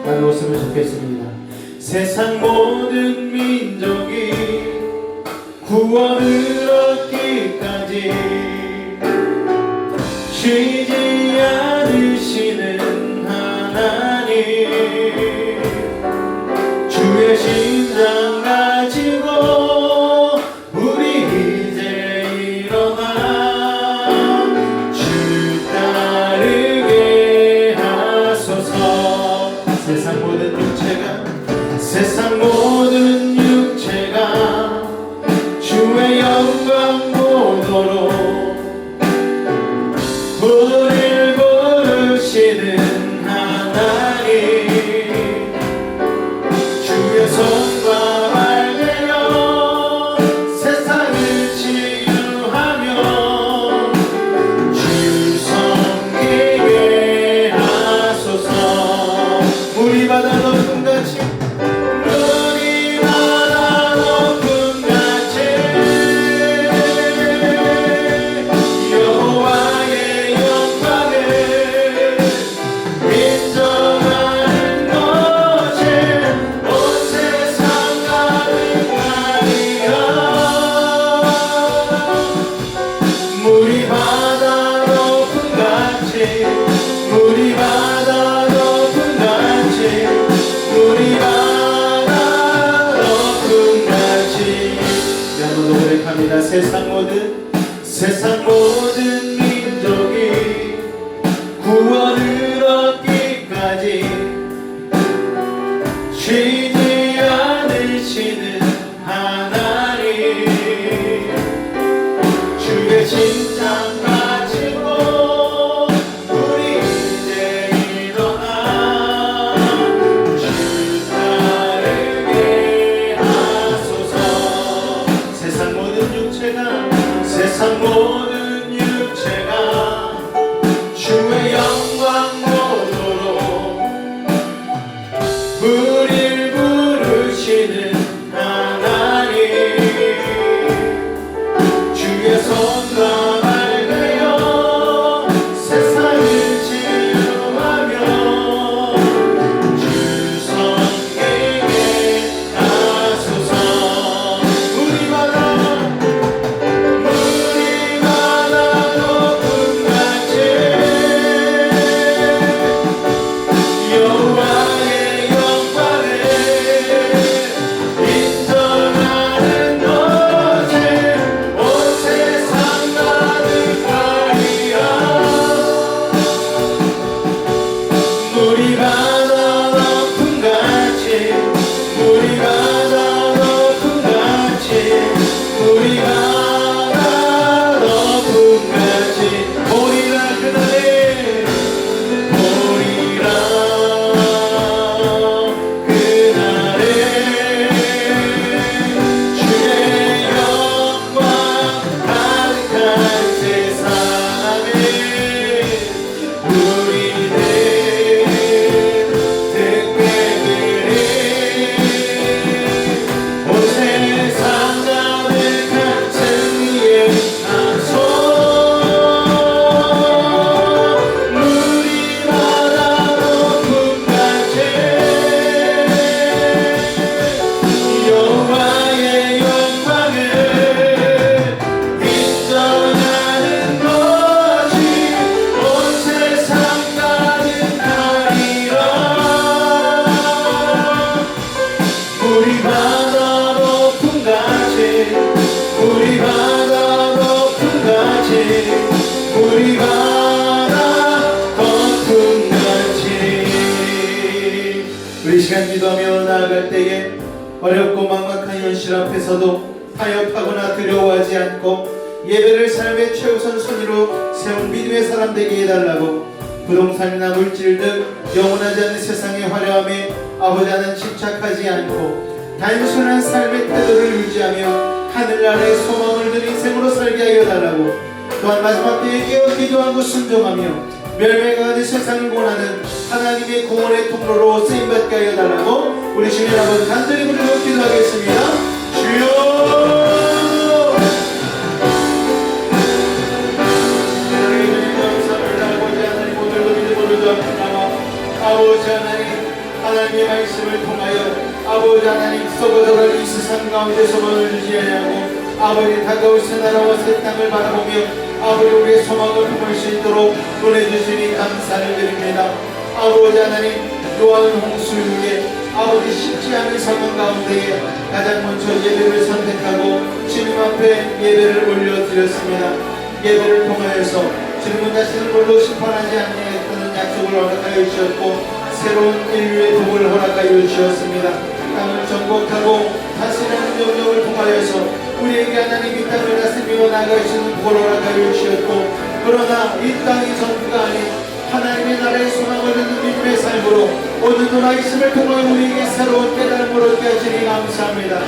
나누었으면 좋겠습니다. 세상 모든 민족이 구원을 얻기까지 쉬지 않으시는 하나님, 주의 심장 가지고 우리 이제 일어나 주 따르게 하소서. 세상 모든 육체가 주의 영광 보도록 우리를 부르시는 하나님, 주의 손과 발 되어 세상을 치유하며 주 섬기게 하소서. 우리 바다 높은 같이 세상 모든 민족이 구원을 얻기까지 쉬지 않으시는 하나님, 주의 심장 가지고 우리 이제 일어나 주 따르게 하소서. 세상 모든 육체가 주의 영광 보도록 우리를 부르시는 하나님, 주의 손 우리 바다 높음같이 우리 바다 높음같이 우리 바다 거품같이 우리 시간 기도하며 나아갈 때에 어렵고 막막한 현실 앞에서도 타협하거나 두려워하지 않고 예배를 삶의 최우선 순위로 세운 믿음의 사람 되게 해달라고 부동산이나 물질 등 영원하지 않는 세상의 화려함에 아버지는 집착하지 않고 단순한 삶의 태도를 유지하며 하늘나라의 소망을 든 인생으로 살게 하여 달라고 또한 마지막 때에 깨어 기도하고 순종하며 멸망가 가는 세상을 원하는 하나님의 공헌의 통로로 쓰임받게 하여 달라고 우리 주님 아버지 간절히 부르고 기도하겠습니다. 주여 아버지 하나님 하나님의 말씀을 통하여 아버지 하나님 썩어져갈 이 세상 가운데 소망을 유지하고 아버지 다가올 새 나라와 새 땅을 바라보며 아버지 우리의 소망을 품을 수 있도록 보내주시니 감사를 드립니다. 아버지 하나님 노아의 홍수 이후에 아버지 쉽지 않은 상황 가운데에 가장 먼저 예배를 선택하고 주님 앞에 예배를 올려드렸습니다. 예배를 통하여서 주님은 자신을 홀로 심판하지 않겠다는 약속을 허락하여 주셨고 새로운 인류의 복을 허락하여 주셨습니다. 땅을 정복하고 다스리는 영역을 통하여서 우리에게 하나님 이 땅을 다스리며 나아갈 수 있는 복을 허락하여 주셨고 그러나 이 땅이 전부가 아닌 하나님의 나라의 소망을 듣는 믿음의 삶으로 오늘도 말씀을 통하여 우리에게 새로운 깨달음을 얻게 하시니 감사합니다.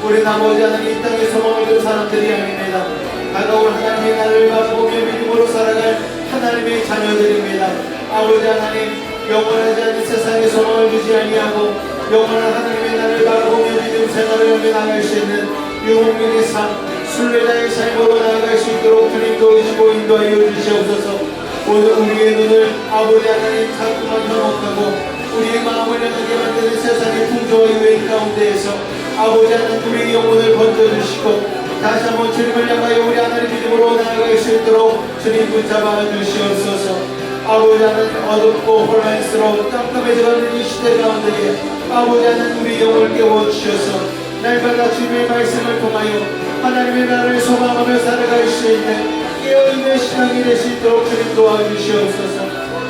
우리 아버지 하나님 이 땅의 소망을 든 사람들이 아닙니다. 다가올 하나님의 나라를 바라보며 믿음으로 살아갈 하나님의 자녀들입니다. 아버지 하나님 영원하지 않는 세상의 소망을 두지 아니하고 영원한 하나님의 나라를 바라보며 믿음 생활을 하며 나아갈 수 있는 유목민의 삶, 순례자의 삶으로 나아갈 수 있도록 주님 도우시고 인도하여 주시옵소서. 오늘 우리의 눈을 아버지 하나님 자꾸만 현혹하고 우리의 마음을 향하게 만드는 세상의 풍조와 유행 가운데에서 아버지 하나님 우리의 영혼을 건져주시고 다시 한번 주님을 향하여 우리 하나님 믿음으로 나아갈 수 있도록 주님 붙잡아 주시옵소서. 아버지 하나님 어둡고 혼란스러운 깜깜해져가는 이 시대 가운데에 아버지 하나님 우리 영혼을 깨워주셔서 날마다 주님의 말씀을 통하여 하나님의 나라를 소망하며 살아갈 수 있는 깨어있는 신앙이 될 수 있도록 주님 도와주시옵소서.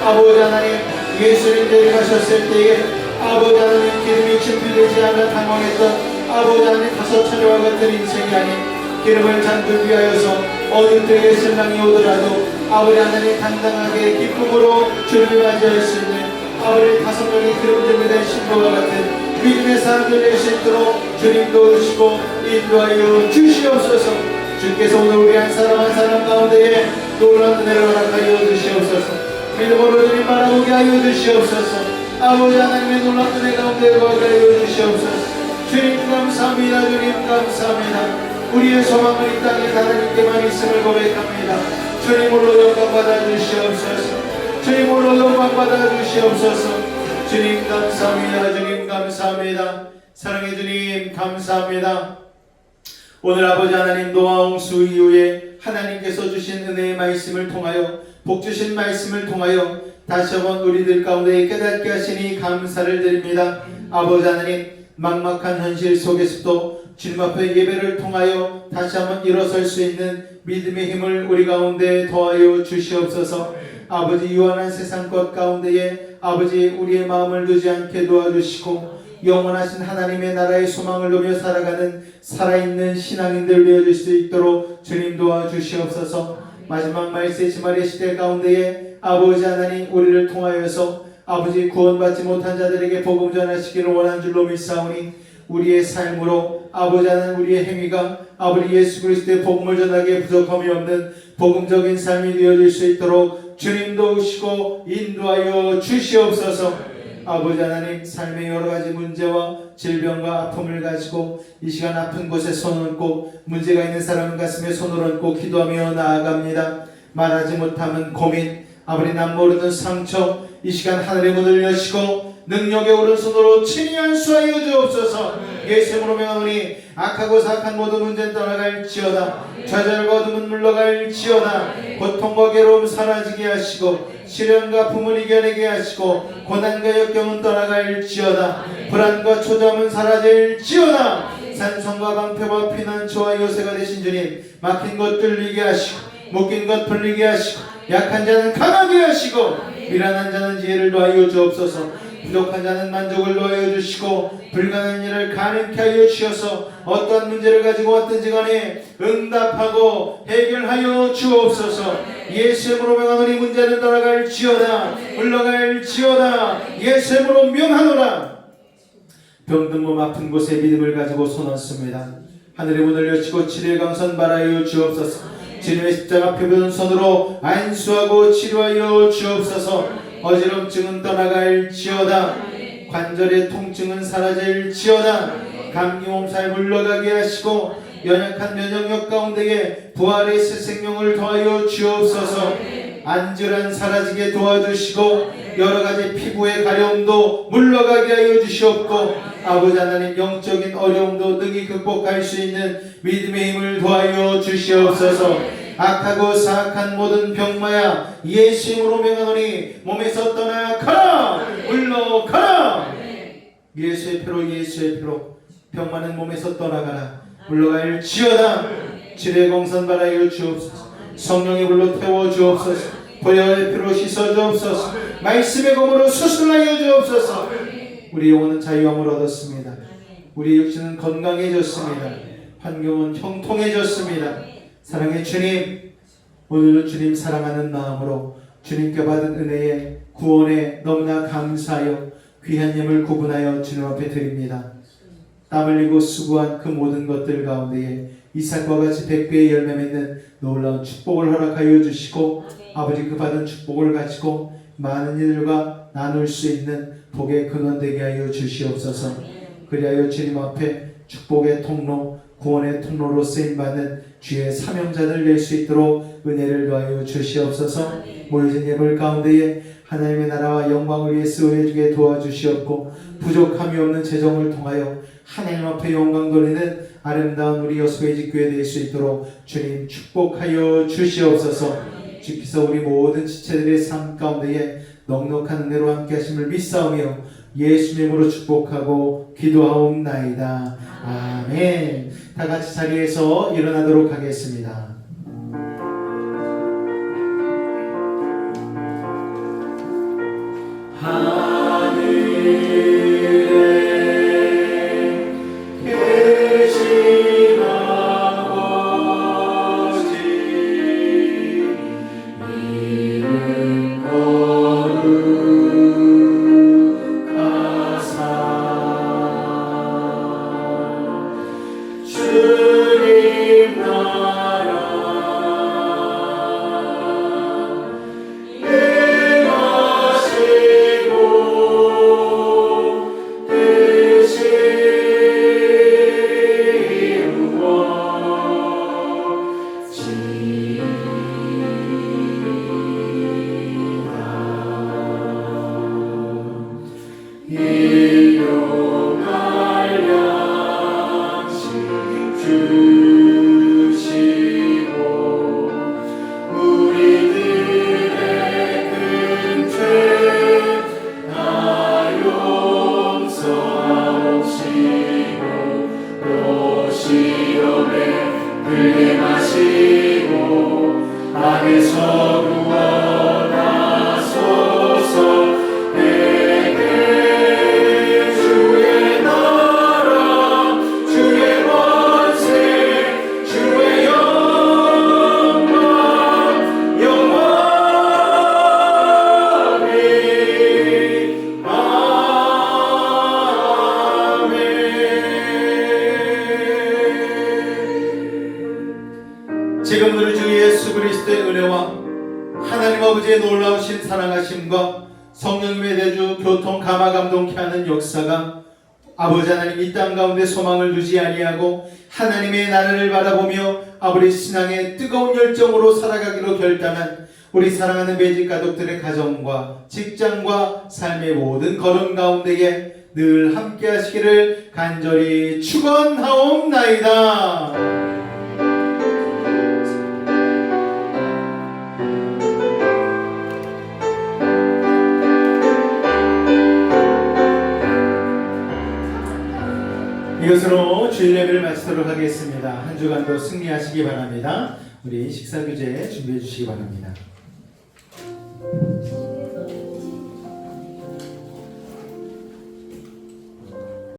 아버지 하나님 예수님 데려가셨을 때에 아버지 하나님 기름이 준비되지 않아 당황했던 아버지 하나님 다섯 처녀와 같은 인생이 아닌 기름을 잔뜩 위하여서 어느 때에 신랑이 오더라도 아버지 하나님 당당하게 기쁨으로 주님을 맞이할 수 있는 아버지 다섯 명의 기름 준비된 신부와 같은 믿음의 사람들 될 수 있도록 주님 도우시고 인도하여 주시옵소서. 주께서 오늘 우리 한 사람 한 사람 가운데에 놀라운 은혜를 허락하여 주시옵소서. 믿음으로 주님 바라보게 하여 주시옵소서. 아버지 하나님의 놀라운 은혜 가운데 거하여 주시옵소서. 주님 감사합니다. 주님 감사합니다. 우리의 소망은 이 땅에 하나님께만 있음을 고백합니다. 주님 홀로 영광 받아 주시옵소서. 주님 홀로 영광 받아 주시옵소서. 주님 감사합니다. 주님 감사합니다. 사랑의 주님 감사합니다. 오늘 아버지 하나님 노아 홍수 이후에 하나님께서 주신 은혜의 말씀을 통하여 복 주신 말씀을 통하여 다시 한번 우리들 가운데 깨닫게 하시니 감사를 드립니다. 아버지 하나님 막막한 현실 속에서도 주님 앞에 예배를 통하여 다시 한번 일어설 수 있는 믿음의 힘을 우리 가운데 더하여 주시옵소서. 아버지 유한한 세상 것 가운데에 아버지 우리의 마음을 두지 않게 도와주시고 영원하신 하나님의 나라의 소망을 놓며 살아가는 살아있는 신앙인들 되어줄 수 있도록 주님 도와주시옵소서. 마지막 말세 지말의 시대 가운데에 아버지 하나님 우리를 통하여서 아버지 구원받지 못한 자들에게 복음 전하시기를 원한 줄로 믿사오니 우리의 삶으로 아버지 하나님 우리의 행위가 아버지 예수 그리스도의 복음을 전하기에 부족함이 없는 복음적인 삶이 되어질 수 있도록 주님 도우시고 인도하여 주시옵소서. 아버지 하나님 삶의 여러가지 문제와 질병과 아픔을 가지고 이 시간 아픈 곳에 손을 얹고 문제가 있는 사람은 가슴에 손을 얹고 기도하며 나아갑니다. 말하지 못하면 고민 아버지 남 모르는 상처 이 시간 하늘의 문을 여시고 능력의 오른손으로 친히 안수하여 주옵소서. 예수 이름으로 명하노니 악하고 사악한 모든 문제는 떠나갈지어다. 좌절과 어둠은 물러갈지어다. 고통과 괴로움 사라지게 하시고 시련과 아픔을 이겨내게 하시고 고난과 역경은 떠나갈지어다. 불안과 초조함은 사라질지어다. 산성과 방패와 피난처와 요새가 되신 주님, 막힌 것 뚫리게 하시고 묶인 것 풀리게 하시고 약한 자는 강하게 하시고 미련한 자는 지혜를 더하여 주옵소서. 부족한 자는 만족을 더하여 주시고 불가능한 일을 가능케 하여 주셔서 어떠한 문제를 가지고 왔든지 간에 응답하고 해결하여 주옵소서. 예수 이름으로 명하노니 문제는 떠나갈지어다. 물러갈지어다. 예수 이름으로 명하노라. 병든 몸 아픈 곳에 믿음을 가지고 손 얹습니다. 하늘의 문을 여시고 치료의 강선 바라여 주옵소서. 주님의 십자가 펴변 손으로 안수하고 치료하여 주옵소서. 어지럼증은 떠나갈지어다. 관절의 통증은 사라질지어다. 감기 몸살 물러가게 하시고 연약한 면역력 가운데에 부활의 새 생명을 더하여 주옵소서. 안질환 사라지게 도와주시고 여러가지 피부의 가려움도 물러가게 하여 주시옵고 아버지 하나님 영적인 어려움도 능히 극복할 수 있는 믿음의 힘을 더하여 주시옵소서. 악하고 사악한 모든 병마야 예수 이름으로 명하노니 몸에서 떠나가라. 물러가라. 예수의 피로 예수의 피로 병마는 몸에서 떠나가라. 물러갈지어다. 지뢰 공선 바라여 주옵소서. 성령의 불로 태워 주옵소서. 보혈의 피로 씻어 주옵소서. 말씀의 검으로 수술하여 주옵소서. 우리 영혼은 자유함을 얻었습니다. 우리 육신은 건강해졌습니다. 환경은 형통해졌습니다. 사랑의 주님, 오늘도 주님 사랑하는 마음으로 주님께 받은 은혜에 구원에 너무나 감사하여 귀한 예물 구분하여 주님 앞에 드립니다. 땀 흘리고 수고한 그 모든 것들 가운데에 이삭과 같이 100배의 열매 맺는 놀라운 축복을 허락하여 주시고 아버지 그 받은 축복을 가지고 많은 이들과 나눌 수 있는 복의 근원 되게 하여 주시옵소서. 그리하여 주님 앞에 축복의 통로, 구원의 통로로 쓰임받는 주의 사명자들 될 수 있도록 은혜를 더하여 주시옵소서. 모여진 예물 가운데에 하나님의 나라와 영광을 위해 쓰여주게 도와주시옵고 부족함이 없는 재정을 통하여 하나님 앞에 영광 돌리는 아름다운 우리 여수의 집교회 될 수 있도록 주님 축복하여 주시옵소서. 주께서 우리 모든 지체들의 삶 가운데에 넉넉한 은혜로 함께 하심을 믿사오며 예수님으로 축복하고 기도하옵나이다. 아멘. 다 같이 자리에서 일어나도록 하겠습니다. 지금 우리 주 예수 그리스도의 은혜와 하나님 아버지의 놀라우신 사랑하심과 성령님의 대주 교통 감화 감동케 하는 역사가 아버지 하나님 이 땅 가운데 소망을 두지 아니하고 하나님의 나라를 바라보며 아버지 신앙의 뜨거운 열정으로 살아가기로 결단한 우리 사랑하는 매직 가족들의 가정과 직장과 삶의 모든 걸음 가운데에 늘 함께 하시기를 간절히 축원하옵나이다. 이것으로 주일 예배를 마치도록 하겠습니다. 한 주간도 승리하시기 바랍니다. 우리 식사 규제 준비해 주시기 바랍니다.